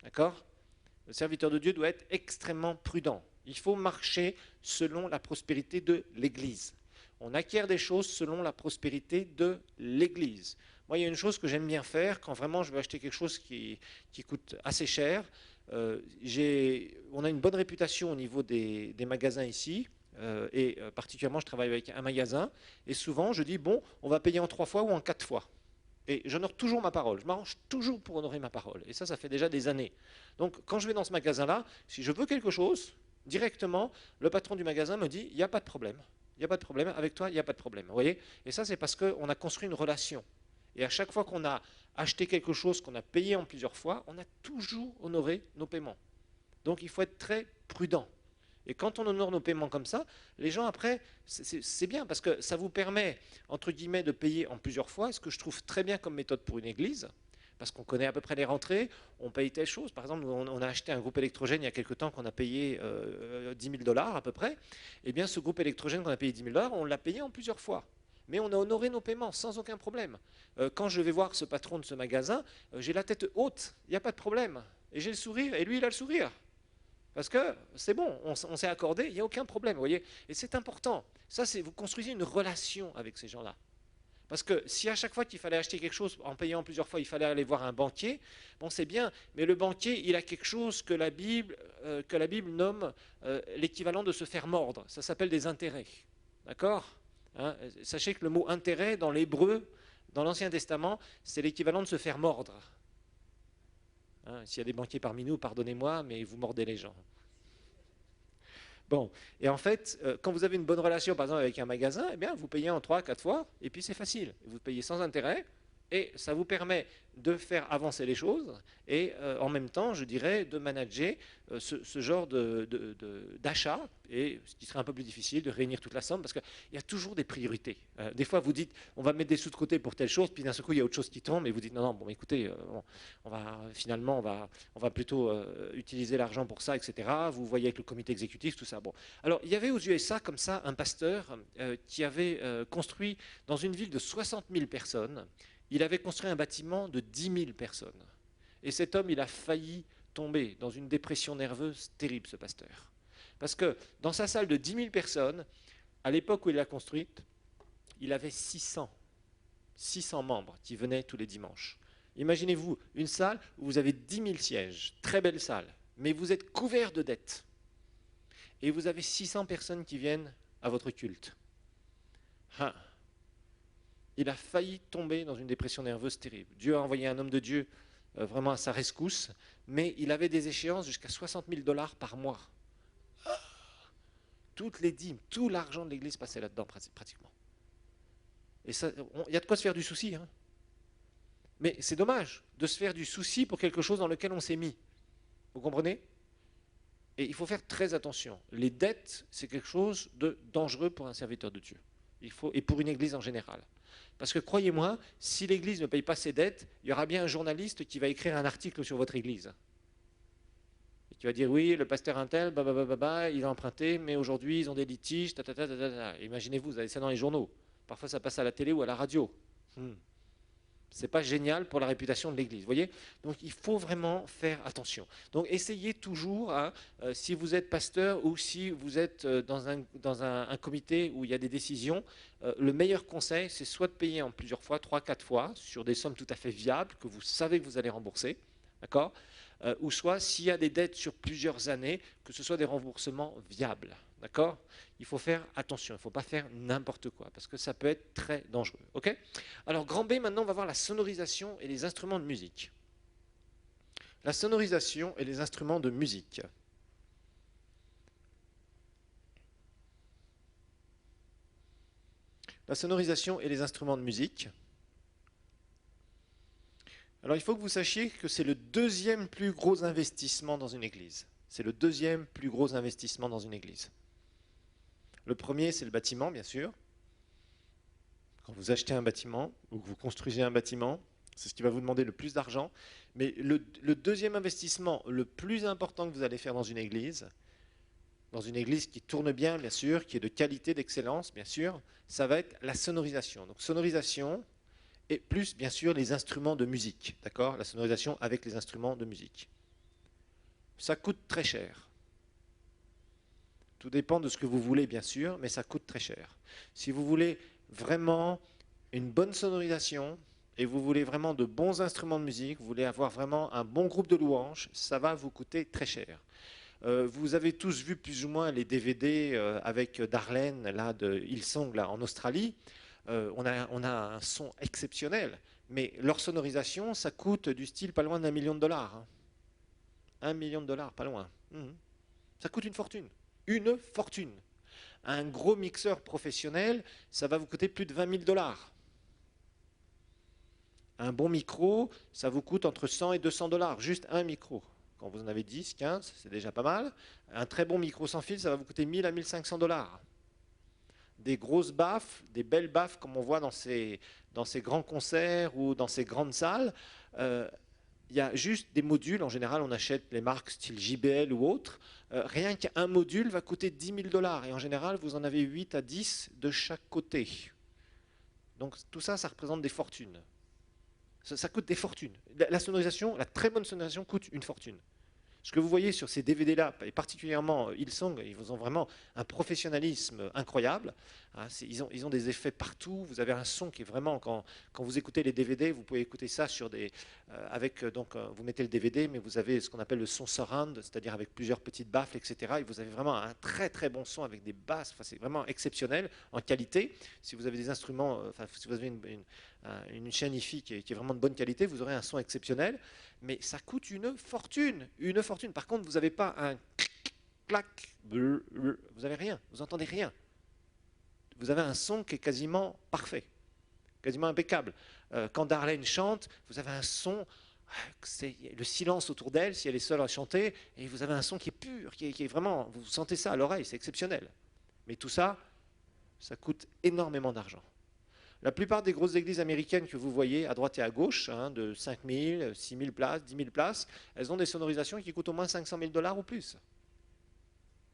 D'accord? Le serviteur de Dieu doit être extrêmement prudent. Il faut marcher selon la prospérité de l'Église. On acquiert des choses selon la prospérité de l'Église. Moi, il y a une chose que j'aime bien faire quand vraiment je veux acheter quelque chose qui coûte assez cher. On a une bonne réputation au niveau des magasins ici. Et particulièrement, je travaille avec un magasin. Et souvent, je dis, bon, on va payer en 3 fois ou en 4 fois. Et j'honore toujours ma parole. Je m'arrange toujours pour honorer ma parole. Et ça fait déjà des années. Donc, quand je vais dans ce magasin-là, si je veux quelque chose, directement, le patron du magasin me dit, il n'y a pas de problème. Il n'y a pas de problème. Avec toi, il n'y a pas de problème. Vous voyez? Et ça, c'est parce qu'on a construit une relation. Et à chaque fois qu'on a acheté quelque chose qu'on a payé en plusieurs fois, on a toujours honoré nos paiements. Donc, il faut être très prudent. Et quand on honore nos paiements comme ça, les gens après, c'est bien parce que ça vous permet, entre guillemets, de payer en plusieurs fois, ce que je trouve très bien comme méthode pour une église, parce qu'on connaît à peu près les rentrées, on paye telle chose. Par exemple, on a acheté un groupe électrogène il y a quelque temps qu'on a payé 10 000 $ à peu près. Eh bien, ce groupe électrogène qu'on a payé 10 000 $, on l'a payé en plusieurs fois. Mais on a honoré nos paiements sans aucun problème. Quand je vais voir ce patron de ce magasin, j'ai la tête haute, il n'y a pas de problème. Et j'ai le sourire, et lui, il a le sourire. Parce que c'est bon, on s'est accordé, il n'y a aucun problème, vous voyez. Et c'est important. Ça, vous construisez une relation avec ces gens-là. Parce que si à chaque fois qu'il fallait acheter quelque chose, en payant plusieurs fois, il fallait aller voir un banquier, bon, c'est bien, mais le banquier, il a quelque chose que la Bible nomme l'équivalent de se faire mordre. Ça s'appelle des intérêts. D'accord? Hein, sachez que le mot intérêt, dans l'hébreu, dans l'Ancien Testament, c'est l'équivalent de se faire mordre. Hein, s'il y a des banquiers parmi nous, pardonnez-moi, mais vous mordez les gens. Bon, et en fait, quand vous avez une bonne relation, par exemple, avec un magasin, eh bien, vous payez en 3, 4 fois, et puis c'est facile. Vous payez sans intérêt, et ça vous permet de faire avancer les choses, et en même temps, je dirais, de manager ce genre d'achat, et ce qui serait un peu plus difficile, de réunir toute la somme, parce qu'il y a toujours des priorités. Des fois, vous dites, on va mettre des sous de côté pour telle chose, puis d'un seul coup, il y a autre chose qui tombe, et vous dites, non, non, bon, écoutez, finalement, on va plutôt utiliser l'argent pour ça, etc. Vous voyez avec le comité exécutif, tout ça. Bon. Alors, il y avait aux USA, comme ça, un pasteur qui avait construit, dans une ville de 60 000 personnes, il avait construit un bâtiment de 10 000 personnes. Et cet homme, il a failli tomber dans une dépression nerveuse terrible, ce pasteur. Parce que dans sa salle de 10 000 personnes, à l'époque où il l'a construite, il avait 600 membres qui venaient tous les dimanches. Imaginez-vous une salle où vous avez 10 000 sièges, très belle salle, mais vous êtes couvert de dettes. Et vous avez 600 personnes qui viennent à votre culte. Ah. Il a failli tomber dans une dépression nerveuse terrible. Dieu a envoyé un homme de Dieu vraiment à sa rescousse, mais il avait des échéances jusqu'à 60 000 $ par mois. Toutes les dîmes, tout l'argent de l'église passait là-dedans pratiquement. Et il y a de quoi se faire du souci. Hein. Mais c'est dommage de se faire du souci pour quelque chose dans lequel on s'est mis. Vous comprenez? Et il faut faire très attention. Les dettes, c'est quelque chose de dangereux pour un serviteur de Dieu. Et pour une église en général. Parce que croyez-moi, si l'église ne paye pas ses dettes, il y aura bien un journaliste qui va écrire un article sur votre église. Et qui va dire, oui, le pasteur Intel, il a emprunté, mais aujourd'hui, ils ont des litiges, Imaginez-vous, vous avez ça dans les journaux. Parfois, ça passe à la télé ou à la radio. Ce n'est pas génial pour la réputation de l'Église. Vous voyez? Donc il faut vraiment faire attention. Donc essayez toujours, hein, si vous êtes pasteur ou si vous êtes dans un comité où il y a des décisions, le meilleur conseil, c'est soit de payer en plusieurs fois, 3, 4 fois, sur des sommes tout à fait viables, que vous savez que vous allez rembourser, d'accord? Ou soit, s'il y a des dettes sur plusieurs années, que ce soit des remboursements viables. D'accord? Il faut faire attention, il ne faut pas faire n'importe quoi, parce que ça peut être très dangereux. Ok? Alors, grand B, maintenant, on va voir la sonorisation et les instruments de musique. La sonorisation et les instruments de musique. La sonorisation et les instruments de musique. Alors il faut que vous sachiez que c'est le deuxième plus gros investissement dans une église. C'est le deuxième plus gros investissement dans une église. Le premier, c'est le bâtiment, bien sûr. Quand vous achetez un bâtiment ou que vous construisez un bâtiment, c'est ce qui va vous demander le plus d'argent. Mais le deuxième investissement le plus important que vous allez faire dans une église qui tourne bien, bien sûr, qui est de qualité, d'excellence, bien sûr, ça va être la sonorisation. Donc sonorisation et plus, bien sûr, les instruments de musique. D'accord? La sonorisation avec les instruments de musique. Ça coûte très cher. Tout dépend de ce que vous voulez, bien sûr, mais ça coûte très cher. Si vous voulez vraiment une bonne sonorisation et vous voulez vraiment de bons instruments de musique, vous voulez avoir vraiment un bon groupe de louanges, ça va vous coûter très cher. Vous avez tous vu plus ou moins les DVD avec Darlene là, de Hillsong là, en Australie. On a un son exceptionnel, mais leur sonorisation, ça coûte du style pas loin d'1 million de dollars. Hein. 1 million de dollars, pas loin. Ça coûte une fortune. Une fortune. Un gros mixeur professionnel, ça va vous coûter plus de 20 000 dollars. Un bon micro, ça vous coûte entre 100 et 200 dollars, juste un micro. Quand vous en avez 10, 15, c'est déjà pas mal. Un très bon micro sans fil, ça va vous coûter 1000 à 1500 dollars. Des grosses baffes, des belles baffes comme on voit dans ces grands concerts ou dans ces grandes salles, il y a juste des modules. En général, on achète les marques style JBL ou autres. Rien qu'un module va coûter 10 000 dollars. Et en général, vous en avez 8 à 10 de chaque côté. Donc tout ça, ça représente des fortunes. Ça coûte des fortunes. La sonorisation, la très bonne sonorisation coûte une fortune. Ce que vous voyez sur ces DVD-là, et particulièrement Hillsong, ils ont vraiment un professionnalisme incroyable. Hein, ils ont des effets partout. Vous avez un son qui est vraiment, quand vous écoutez les DVD, vous pouvez écouter ça sur des, vous mettez le DVD, mais vous avez ce qu'on appelle le son surround, c'est-à-dire avec plusieurs petites baffles, etc. Et vous avez vraiment un très très bon son avec des basses. Enfin, c'est vraiment exceptionnel en qualité. Si vous avez des instruments, si vous avez une chaîne hi-fi qui est vraiment de bonne qualité, vous aurez un son exceptionnel. Mais ça coûte une fortune, une fortune. Par contre, vous n'avez pas un clac, vous n'avez rien, vous n'entendez rien. Vous avez un son qui est quasiment parfait, quasiment impeccable. Quand Darlene chante, vous avez un son, c'est le silence autour d'elle, si elle est seule à chanter, et vous avez un son qui est pur, qui est vraiment, vous sentez ça à l'oreille, c'est exceptionnel. Mais tout ça, ça coûte énormément d'argent. La plupart des grosses églises américaines que vous voyez à droite et à gauche, hein, de 5 000, 6 000 places, 10 000 places, elles ont des sonorisations qui coûtent au moins 500 000 dollars ou plus.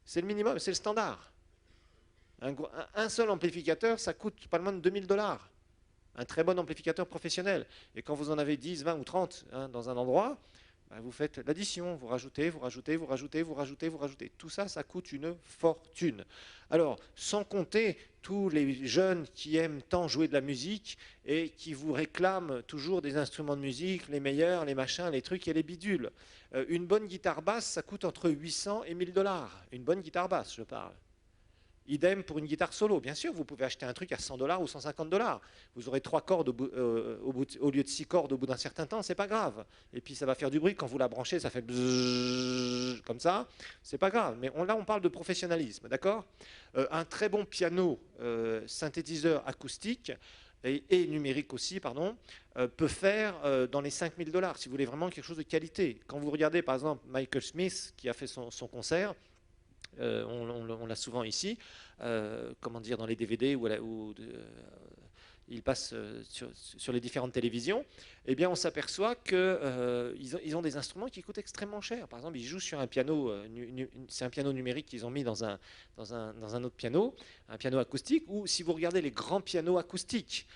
C'est le minimum, c'est le standard. Un seul amplificateur, ça coûte pas loin de 2 000 dollars. Un très bon amplificateur professionnel. Et quand vous en avez 10, 20 ou 30 hein, dans un endroit, vous faites l'addition, vous rajoutez, vous rajoutez, vous rajoutez, vous rajoutez, vous rajoutez. Tout ça, ça coûte une fortune. Alors, sans compter tous les jeunes qui aiment tant jouer de la musique et qui vous réclament toujours des instruments de musique, les meilleurs, les machins, les trucs et les bidules. Une bonne guitare basse, ça coûte entre 800 et 1000 dollars. Une bonne guitare basse, je parle. Idem pour une guitare solo. Bien sûr, vous pouvez acheter un truc à 100 dollars ou 150 dollars. Vous aurez 3 cordes au lieu de 6 cordes au bout d'un certain temps, c'est pas grave. Et puis ça va faire du bruit. Quand vous la branchez, ça fait bzzz, comme ça. C'est pas grave. Mais là, on parle de professionnalisme, d'accord? Un très bon piano synthétiseur acoustique et numérique aussi, pardon, peut faire dans les 5000 dollars si vous voulez vraiment quelque chose de qualité. Quand vous regardez par exemple Michael Smith qui a fait son concert, on l'a souvent ici, comment dire, dans les DVD où il passe sur les différentes télévisions, eh bien on s'aperçoit qu'ils ont des instruments qui coûtent extrêmement cher. Par exemple, ils jouent sur un piano, c'est un piano numérique qu'ils ont mis dans un autre piano, un piano acoustique, ou si vous regardez les grands pianos acoustiques,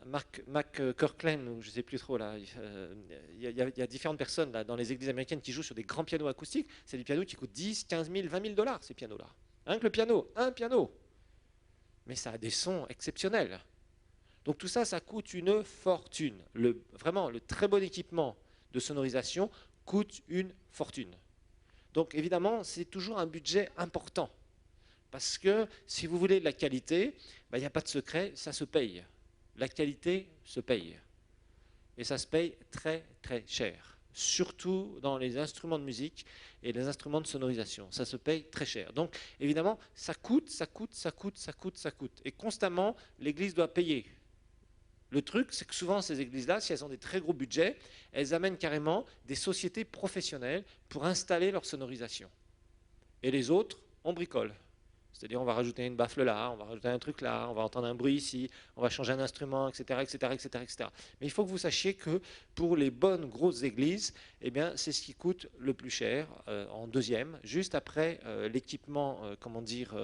Mac Kirkland, ou je ne sais plus trop, là, il y a différentes personnes là, dans les églises américaines qui jouent sur des grands pianos acoustiques. C'est des pianos qui coûtent 10, 15 000, 20 000 dollars, ces pianos-là. Rien que le piano, un piano. Mais ça a des sons exceptionnels. Donc tout ça, ça coûte une fortune. Vraiment, le très bon équipement de sonorisation coûte une fortune. Donc évidemment, c'est toujours un budget important. Parce que si vous voulez de la qualité, il n'y a pas de secret, ça se paye. La qualité se paye. Et ça se paye très très cher. Surtout dans les instruments de musique et les instruments de sonorisation. Ça se paye très cher. Donc évidemment, ça coûte, ça coûte, ça coûte, ça coûte, ça coûte. Et constamment, l'Église doit payer. Le truc, c'est que souvent, ces églises-là, si elles ont des très gros budgets, elles amènent carrément des sociétés professionnelles pour installer leur sonorisation. Et les autres, on bricole. C'est-à-dire, on va rajouter une baffle là, on va rajouter un truc là, on va entendre un bruit ici, on va changer un instrument, etc., etc., etc., etc. Mais il faut que vous sachiez que pour les bonnes grosses églises, eh bien, c'est ce qui coûte le plus cher en deuxième, juste après l'équipement, comment dire,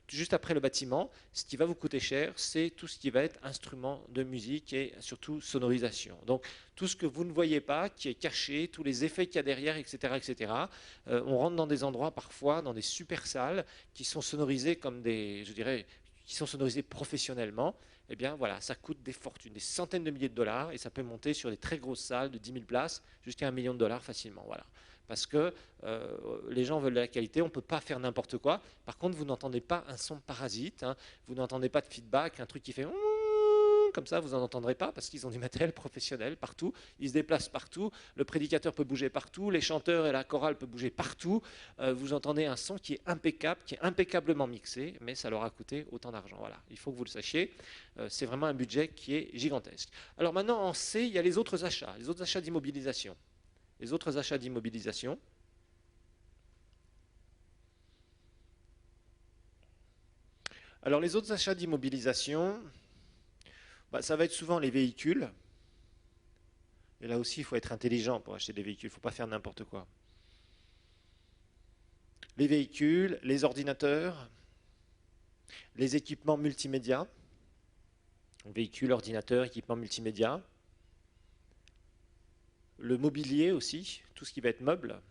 juste après le bâtiment. Ce qui va vous coûter cher, c'est tout ce qui va être instrument de musique et surtout sonorisation. Donc, tout ce que vous ne voyez pas, qui est caché, tous les effets qu'il y a derrière, etc., etc. On rentre dans des endroits parfois, dans des super salles, qui sont sonorisés comme des, je dirais, qui sont sonorisés professionnellement. Eh bien voilà, ça coûte des fortunes, des centaines de milliers de dollars, et ça peut monter sur des très grosses salles de 10 000 places jusqu'à 1 million de dollars facilement. Voilà. Parce que les gens veulent de la qualité, on ne peut pas faire n'importe quoi. Par contre, vous n'entendez pas un son parasite, hein, vous n'entendez pas de feedback, un truc qui fait comme ça, vous n'en entendrez pas parce qu'ils ont du matériel professionnel partout, ils se déplacent partout, le prédicateur peut bouger partout, les chanteurs et la chorale peuvent bouger partout, vous entendez un son qui est impeccable, qui est impeccablement mixé, mais ça leur a coûté autant d'argent. Voilà, il faut que vous le sachiez, c'est vraiment un budget qui est gigantesque. Alors maintenant, en C, il y a les autres achats d'immobilisation. Les autres achats d'immobilisation. Alors les autres achats d'immobilisation, ça va être souvent les véhicules. Et là aussi, il faut être intelligent pour acheter des véhicules, il ne faut pas faire n'importe quoi. Les véhicules, les ordinateurs, les équipements multimédia. Véhicules, ordinateurs, équipements multimédia. Le mobilier aussi, tout ce qui va être meuble.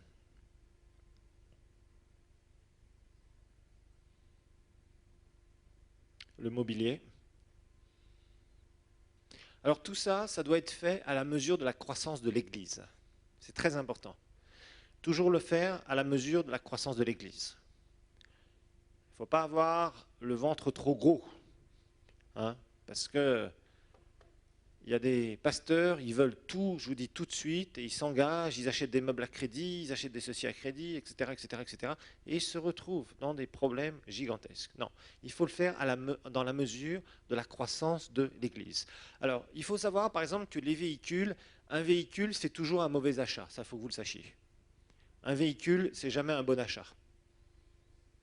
Le mobilier. Alors tout ça, ça doit être fait à la mesure de la croissance de l'Église. C'est très important. Toujours le faire à la mesure de la croissance de l'Église. Il ne faut pas avoir le ventre trop gros, hein, parce que il y a des pasteurs, ils veulent tout, je vous dis tout de suite, et ils s'engagent, ils achètent des meubles à crédit, ils achètent des ceci à crédit, etc., etc., etc., et ils se retrouvent dans des problèmes gigantesques. Non, il faut le faire dans la mesure de la croissance de l'Église. Alors, il faut savoir, par exemple, que les véhicules, un véhicule, c'est toujours un mauvais achat, ça, il faut que vous le sachiez. Un véhicule, c'est jamais un bon achat.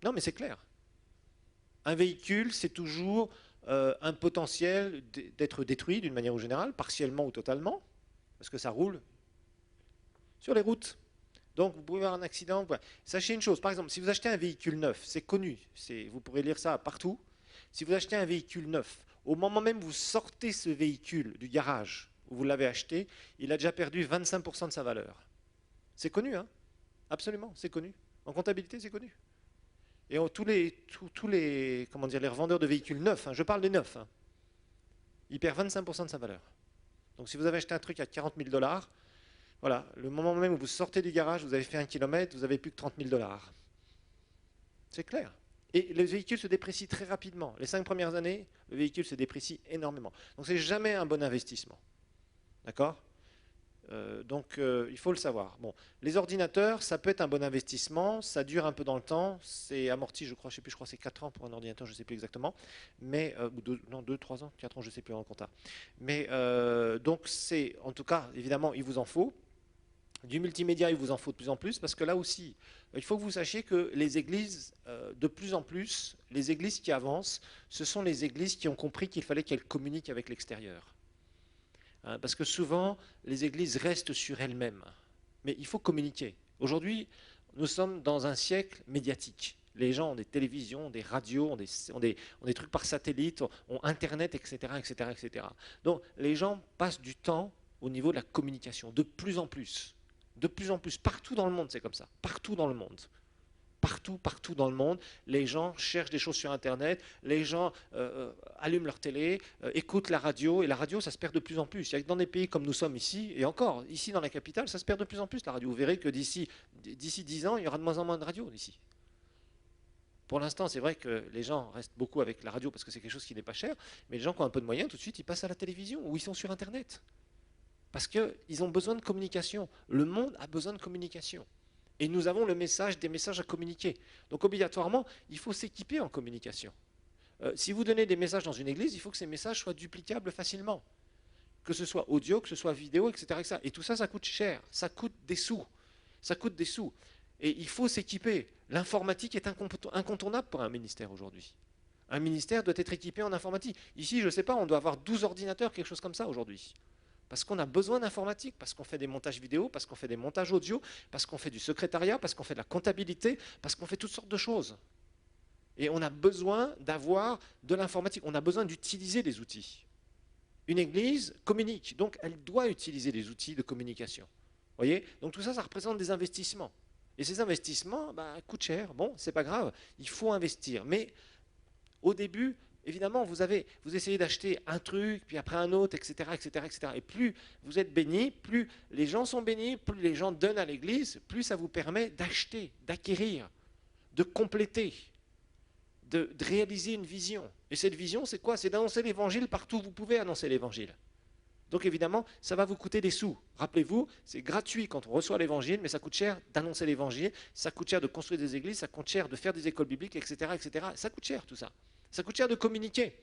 Non, mais c'est clair. Un véhicule, c'est toujours un potentiel d'être détruit d'une manière ou générale, partiellement ou totalement, parce que ça roule sur les routes. Donc vous pouvez avoir un accident. Sachez une chose, par exemple, si vous achetez un véhicule neuf, c'est connu, vous pourrez lire ça partout. Si vous achetez un véhicule neuf, au moment même où vous sortez ce véhicule du garage où vous l'avez acheté, il a déjà perdu 25% de sa valeur. C'est connu, hein? Absolument, c'est connu. En comptabilité, c'est connu. Et tous les, comment dire, les revendeurs de véhicules neufs, hein, je parle des neufs, hein, ils perdent 25% de sa valeur. Donc si vous avez acheté un truc à 40 000 dollars, voilà, le moment même où vous sortez du garage, vous avez fait 1 kilomètre, vous n'avez plus que 30 000 dollars. C'est clair. Et le véhicule se déprécie très rapidement. Les 5 premières années, le véhicule se déprécie énormément. Donc c'est jamais un bon investissement. D'accord ? Donc il faut le savoir. Bon, les ordinateurs, ça peut être un bon investissement, ça dure un peu dans le temps, c'est amorti, je crois, je sais plus, je crois que c'est 4 ans pour un ordinateur, je ne sais plus exactement, mais, ou 2, 3 ans, 4 ans, je ne sais plus en compta. Mais donc c'est, en tout cas, évidemment, il vous en faut. Du multimédia, il vous en faut de plus en plus, parce que là aussi, il faut que vous sachiez que les églises, de plus en plus, les églises qui avancent, ce sont les églises qui ont compris qu'il fallait qu'elles communiquent avec l'extérieur. Parce que souvent, les églises restent sur elles-mêmes. Mais il faut communiquer. Aujourd'hui, nous sommes dans un siècle médiatique. Les gens ont des télévisions, des radios, ont des trucs par satellite, ont Internet, etc., etc., etc. Donc, les gens passent du temps au niveau de la communication, de plus en plus. De plus en plus. Partout dans le monde, c'est comme ça. Partout dans le monde. Partout dans le monde, les gens cherchent des choses sur Internet, les gens allument leur télé, écoutent la radio, et la radio, ça se perd de plus en plus. Il y a que dans des pays comme nous sommes ici, et encore, ici dans la capitale, ça se perd de plus en plus la radio. Vous verrez que d'ici 10 ans, il y aura de moins en moins de radio ici. Pour l'instant, c'est vrai que les gens restent beaucoup avec la radio parce que c'est quelque chose qui n'est pas cher, mais les gens qui ont un peu de moyens, tout de suite, ils passent à la télévision ou ils sont sur Internet. Parce qu'ils ont besoin de communication. Le monde a besoin de communication. Et nous avons des messages à communiquer. Donc obligatoirement, il faut s'équiper en communication. Si vous donnez des messages dans une église, il faut que ces messages soient duplicables facilement. Que ce soit audio, que ce soit vidéo, etc. etc. Et tout ça, ça coûte cher, ça coûte des sous. Ça coûte des sous. Et il faut s'équiper. L'informatique est incontournable pour un ministère aujourd'hui. Un ministère doit être équipé en informatique. Ici, je ne sais pas, on doit avoir 12 ordinateurs, quelque chose comme ça aujourd'hui. Parce qu'on a besoin d'informatique, parce qu'on fait des montages vidéo, parce qu'on fait des montages audio, parce qu'on fait du secrétariat, parce qu'on fait de la comptabilité, parce qu'on fait toutes sortes de choses. Et on a besoin d'avoir de l'informatique, on a besoin d'utiliser des outils. Une église communique, donc elle doit utiliser des outils de communication. Voyez? Donc tout ça, ça représente des investissements. Et ces investissements coûtent cher. Bon, c'est pas grave, il faut investir. Mais au début, évidemment, vous essayez d'acheter un truc, puis après un autre, etc., etc., etc. Et plus vous êtes bénis, plus les gens sont bénis, plus les gens donnent à l'église, plus ça vous permet d'acheter, d'acquérir, de compléter, de réaliser une vision. Et cette vision, c'est quoi? C'est d'annoncer l'évangile partout où vous pouvez annoncer l'évangile. Donc évidemment, ça va vous coûter des sous. Rappelez-vous, c'est gratuit quand on reçoit l'évangile, mais ça coûte cher d'annoncer l'évangile, ça coûte cher de construire des églises, ça coûte cher de faire des écoles bibliques, etc., etc. Ça coûte cher tout ça. Ça coûte cher de communiquer.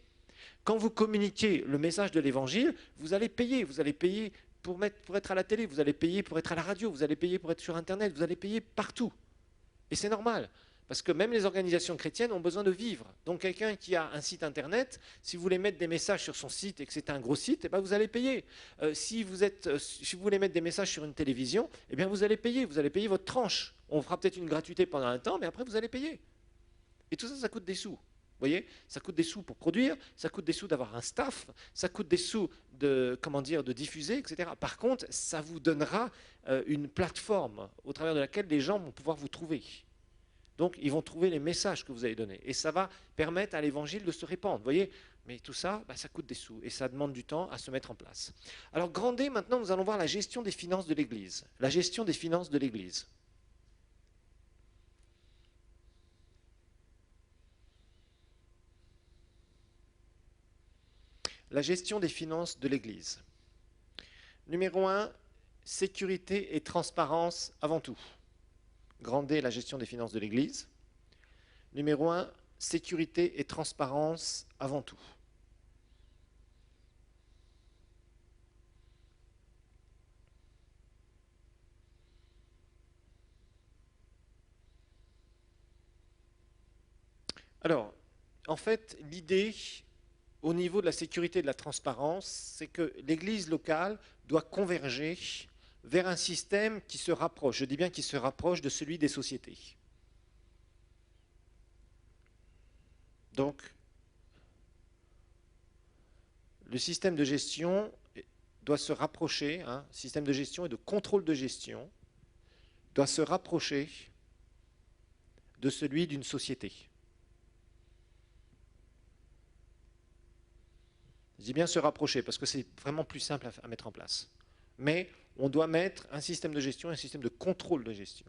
Quand vous communiquez le message de l'évangile, vous allez payer. Vous allez payer pour être à la télé, vous allez payer pour être à la radio, vous allez payer pour être sur Internet, vous allez payer partout. Et c'est normal. Parce que même les organisations chrétiennes ont besoin de vivre. Donc quelqu'un qui a un site internet, si vous voulez mettre des messages sur son site et que c'est un gros site, vous allez payer. Si vous voulez mettre des messages sur une télévision, vous allez payer votre tranche. On fera peut-être une gratuité pendant un temps, mais après vous allez payer. Et tout ça, ça coûte des sous. Vous voyez, ça coûte des sous pour produire, ça coûte des sous d'avoir un staff, ça coûte des sous de diffuser, etc. Par contre, ça vous donnera une plateforme au travers de laquelle les gens vont pouvoir vous trouver. Donc, ils vont trouver les messages que vous avez donnés. Et ça va permettre à l'évangile de se répandre. Vous voyez? Mais tout ça, ça coûte des sous. Et ça demande du temps à se mettre en place. Alors, Grandet, maintenant, nous allons voir la gestion des finances de l'Église. La gestion des finances de l'Église. La gestion des finances de l'Église. Numéro 1, sécurité et transparence avant tout. Grandet, la gestion des finances de l'Église. Numéro 1, sécurité et transparence avant tout. Alors, en fait, l'idée au niveau de la sécurité et de la transparence, c'est que l'Église locale doit converger vers un système qui se rapproche, je dis bien qui se rapproche de celui des sociétés. Donc, le système de gestion doit se rapprocher, système de gestion et de contrôle de gestion, doit se rapprocher de celui d'une société. Je dis bien se rapprocher, parce que c'est vraiment plus simple à mettre en place. Mais on doit mettre un système de gestion et un système de contrôle de gestion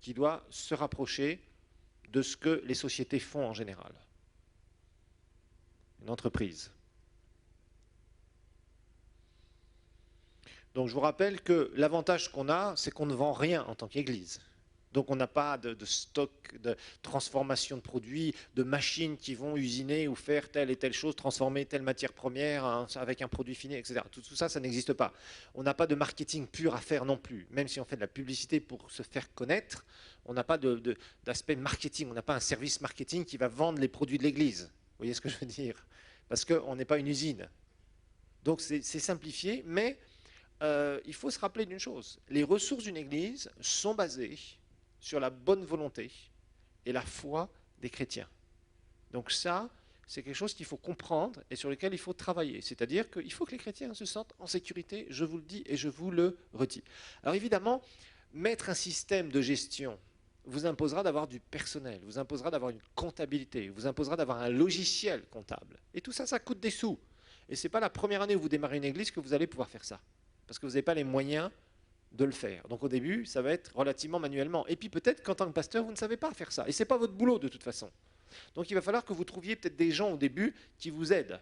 qui doit se rapprocher de ce que les sociétés font en général. Une entreprise. Donc je vous rappelle que l'avantage qu'on a, c'est qu'on ne vend rien en tant qu'Église. Donc on n'a pas de stock, de transformation de produits, de machines qui vont usiner ou faire telle et telle chose, transformer telle matière première avec un produit fini, etc. Tout ça, ça n'existe pas. On n'a pas de marketing pur à faire non plus. Même si on fait de la publicité pour se faire connaître, on n'a pas d'aspect marketing, on n'a pas un service marketing qui va vendre les produits de l'Église. Vous voyez ce que je veux dire? Parce qu'on n'est pas une usine. Donc c'est simplifié, mais il faut se rappeler d'une chose. Les ressources d'une Église sont basées sur la bonne volonté et la foi des chrétiens. Donc ça, c'est quelque chose qu'il faut comprendre et sur lequel il faut travailler. C'est-à-dire qu'il faut que les chrétiens se sentent en sécurité, je vous le dis et je vous le redis. Alors évidemment, mettre un système de gestion vous imposera d'avoir du personnel, vous imposera d'avoir une comptabilité, vous imposera d'avoir un logiciel comptable. Et tout ça, ça coûte des sous. Et ce n'est pas la première année où vous démarrez une église que vous allez pouvoir faire ça. Parce que vous n'avez pas les moyens de le faire. Donc au début, ça va être relativement manuellement. Et puis peut-être qu'en tant que pasteur, vous ne savez pas faire ça. Et ce n'est pas votre boulot de toute façon. Donc il va falloir que vous trouviez peut-être des gens au début qui vous aident.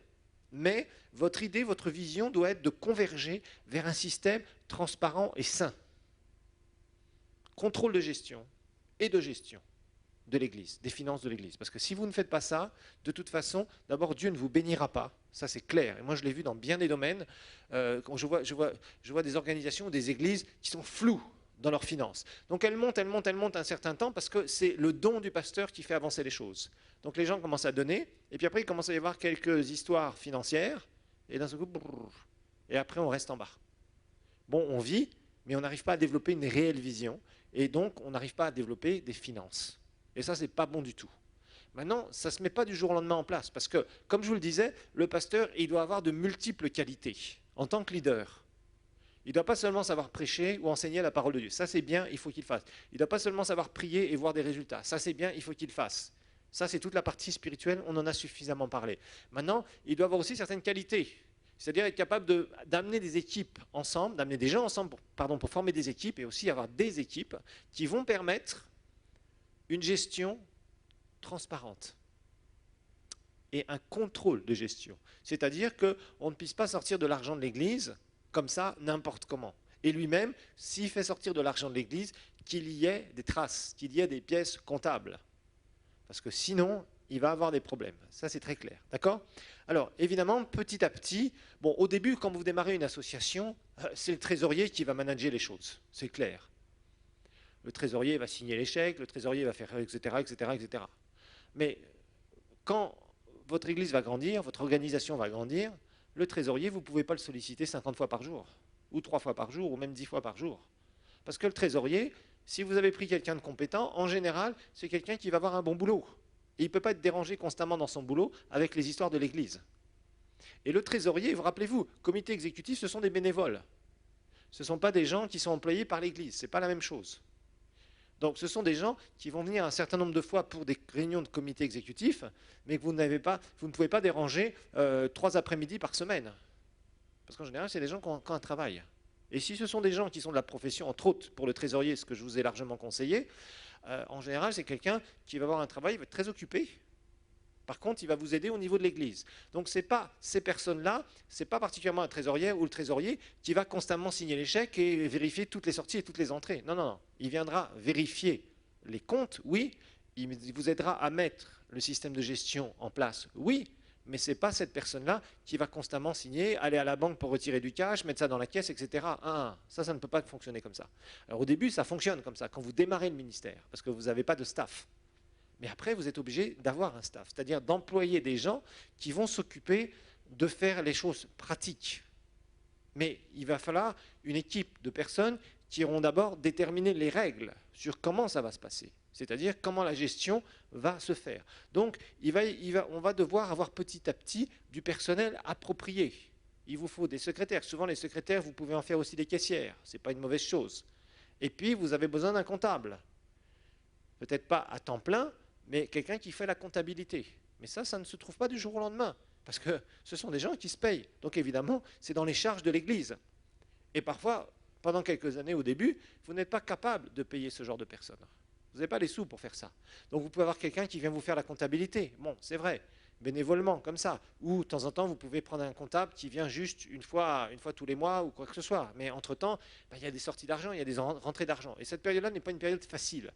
Mais votre idée, votre vision doit être de converger vers un système transparent et sain. Contrôle de gestion et de gestion. de l'Église, des finances de l'Église. Parce que si vous ne faites pas ça, de toute façon, d'abord, Dieu ne vous bénira pas. Ça, c'est clair. Et moi, je l'ai vu dans bien des domaines. Quand je vois des organisations ou des églises qui sont floues dans leurs finances. Donc, elles montent un certain temps parce que c'est le don du pasteur qui fait avancer les choses. Donc, les gens commencent à donner. Et puis après, il commence à y avoir quelques histoires financières. Et d'un seul coup, brrr, et après, on reste en bas. Bon, on vit, mais on n'arrive pas à développer une réelle vision. Et donc, on n'arrive pas à développer des finances. Et ça, c'est pas bon du tout. Maintenant, ça ne se met pas du jour au lendemain en place, parce que, comme je vous le disais, le pasteur, il doit avoir de multiples qualités en tant que leader. Il ne doit pas seulement savoir prêcher ou enseigner la parole de Dieu. Ça, c'est bien, il faut qu'il fasse. Il ne doit pas seulement savoir prier et voir des résultats. Ça, c'est bien, il faut qu'il fasse. Ça, c'est toute la partie spirituelle, on en a suffisamment parlé. Maintenant, il doit avoir aussi certaines qualités. C'est-à-dire être capable d'amener des équipes ensemble, d'amener des gens ensemble pour former des équipes et aussi avoir des équipes qui vont permettre une gestion transparente et un contrôle de gestion. C'est-à-dire qu'on ne puisse pas sortir de l'argent de l'Église comme ça, n'importe comment. Et lui-même, s'il fait sortir de l'argent de l'Église, qu'il y ait des traces, qu'il y ait des pièces comptables. Parce que sinon, il va avoir des problèmes. Ça, c'est très clair. D'accord? Alors, évidemment, petit à petit, bon, au début, quand vous démarrez une association, c'est le trésorier qui va manager les choses. C'est clair. Le trésorier va signer les chèques, le trésorier va faire, etc., etc., etc. Mais quand votre église va grandir, votre organisation va grandir, le trésorier, vous ne pouvez pas le solliciter 50 fois par jour, ou 3 fois par jour, ou même 10 fois par jour. Parce que le trésorier, si vous avez pris quelqu'un de compétent, en général, c'est quelqu'un qui va avoir un bon boulot. Et il ne peut pas être dérangé constamment dans son boulot avec les histoires de l'église. Et le trésorier, vous rappelez-vous, comité exécutif, ce sont des bénévoles. Ce ne sont pas des gens qui sont employés par l'église, ce n'est pas la même chose. Donc ce sont des gens qui vont venir un certain nombre de fois pour des réunions de comité exécutif, mais que vous ne pouvez pas déranger 3 après-midi par semaine. Parce qu'en général, c'est des gens qui ont un travail. Et si ce sont des gens qui sont de la profession, entre autres pour le trésorier, ce que je vous ai largement conseillé, en général, c'est quelqu'un qui va avoir un travail, il va être très occupé. Par contre, il va vous aider au niveau de l'église. Donc, ce n'est pas ces personnes-là, ce n'est pas particulièrement un trésorier ou le trésorier qui va constamment signer les chèques et vérifier toutes les sorties et toutes les entrées. Non, non, non. Il viendra vérifier les comptes, oui. Il vous aidera à mettre le système de gestion en place, oui. Mais ce n'est pas cette personne-là qui va constamment signer, aller à la banque pour retirer du cash, mettre ça dans la caisse, etc. Ça ne peut pas fonctionner comme ça. Alors au début, ça fonctionne comme ça, quand vous démarrez le ministère, parce que vous n'avez pas de staff. Mais après, vous êtes obligé d'avoir un staff, c'est-à-dire d'employer des gens qui vont s'occuper de faire les choses pratiques. Mais il va falloir une équipe de personnes qui iront d'abord déterminer les règles sur comment ça va se passer, c'est-à-dire comment la gestion va se faire. Donc, on va devoir avoir petit à petit du personnel approprié. Il vous faut des secrétaires. Souvent, les secrétaires, vous pouvez en faire aussi des caissières. Ce n'est pas une mauvaise chose. Et puis, vous avez besoin d'un comptable. Peut-être pas à temps plein, mais quelqu'un qui fait la comptabilité. Mais ça ne se trouve pas du jour au lendemain, parce que ce sont des gens qui se payent. Donc évidemment, c'est dans les charges de l'Église. Et parfois, pendant quelques années au début, vous n'êtes pas capable de payer ce genre de personnes. Vous n'avez pas les sous pour faire ça. Donc vous pouvez avoir quelqu'un qui vient vous faire la comptabilité. Bon, c'est vrai, bénévolement, comme ça. Ou de temps en temps, vous pouvez prendre un comptable qui vient juste une fois tous les mois ou quoi que ce soit. Mais entre-temps, il y a des sorties d'argent, il y a des rentrées d'argent. Et cette période-là n'est pas une période facile.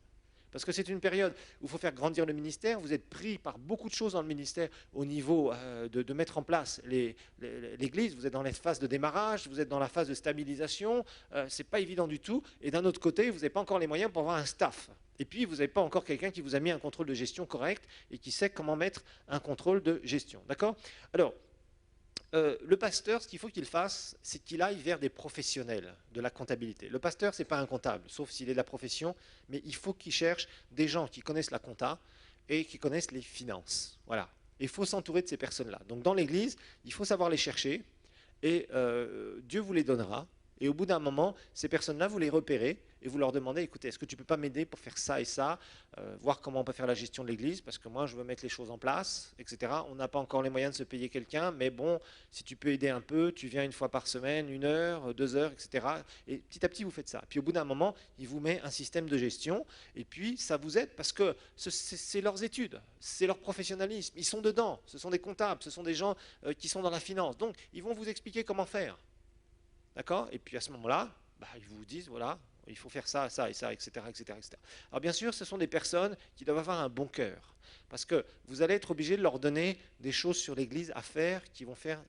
Parce que c'est une période où il faut faire grandir le ministère, vous êtes pris par beaucoup de choses dans le ministère au niveau de mettre en place l'Église, vous êtes dans la phase de démarrage, vous êtes dans la phase de stabilisation, ce n'est pas évident du tout, et d'un autre côté, vous n'avez pas encore les moyens pour avoir un staff. Et puis, vous n'avez pas encore quelqu'un qui vous a mis un contrôle de gestion correct et qui sait comment mettre un contrôle de gestion. D'accord? Alors, le pasteur, ce qu'il faut qu'il fasse, c'est qu'il aille vers des professionnels de la comptabilité. Le pasteur, ce n'est pas un comptable, sauf s'il est de la profession, mais il faut qu'il cherche des gens qui connaissent la compta et qui connaissent les finances. Voilà. Il faut s'entourer de ces personnes-là. Donc dans l'Église, il faut savoir les chercher et Dieu vous les donnera. Et au bout d'un moment, ces personnes-là, vous les repérez et vous leur demandez, écoutez, est-ce que tu peux pas m'aider pour faire ça et ça, voir comment on peut faire la gestion de l'Église, parce que moi, je veux mettre les choses en place, etc. On n'a pas encore les moyens de se payer quelqu'un, mais bon, si tu peux aider un peu, tu viens une fois par semaine, 1 heure, 2 heures, etc. Et petit à petit, vous faites ça. Puis au bout d'un moment, il vous met un système de gestion, et puis ça vous aide, parce que c'est leurs études, c'est leur professionnalisme, ils sont dedans, ce sont des comptables, ce sont des gens qui sont dans la finance, donc ils vont vous expliquer comment faire. D'accord? Et puis à ce moment-là, ils vous disent, voilà, il faut faire ça, ça et ça, etc., etc., etc. Alors bien sûr, ce sont des personnes qui doivent avoir un bon cœur, parce que vous allez être obligé de leur donner des choses sur l'Église à faire qui vont faire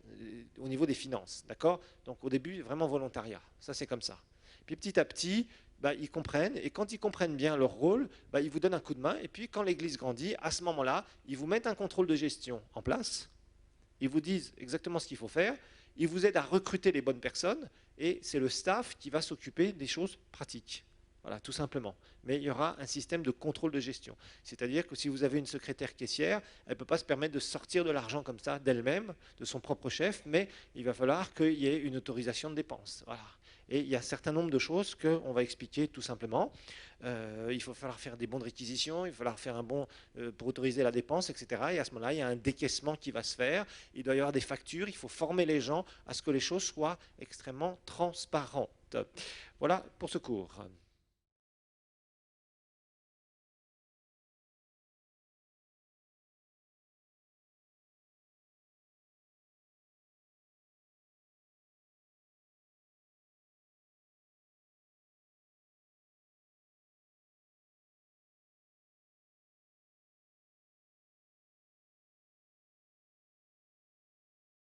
au niveau des finances, d'accord? Donc au début, vraiment volontariat, ça c'est comme ça. Puis petit à petit, bah, ils comprennent, et quand ils comprennent bien leur rôle, bah, ils vous donnent un coup de main, et puis quand l'Église grandit, à ce moment-là, ils vous mettent un contrôle de gestion en place, ils vous disent exactement ce qu'il faut faire, ils vous aident à recruter les bonnes personnes, et c'est le staff qui va s'occuper des choses pratiques. Voilà, tout simplement. Mais il y aura un système de contrôle de gestion. C'est-à-dire que si vous avez une secrétaire caissière, elle ne peut pas se permettre de sortir de l'argent comme ça d'elle-même, de son propre chef, mais il va falloir qu'il y ait une autorisation de dépense. Voilà. Et il y a un certain nombre de choses qu'on va expliquer tout simplement. Il va falloir faire des bons de réquisition, il va falloir faire un bon pour autoriser la dépense, etc. Et à ce moment-là, il y a un décaissement qui va se faire. Il doit y avoir des factures, il faut former les gens à ce que les choses soient extrêmement transparentes. Voilà pour ce cours.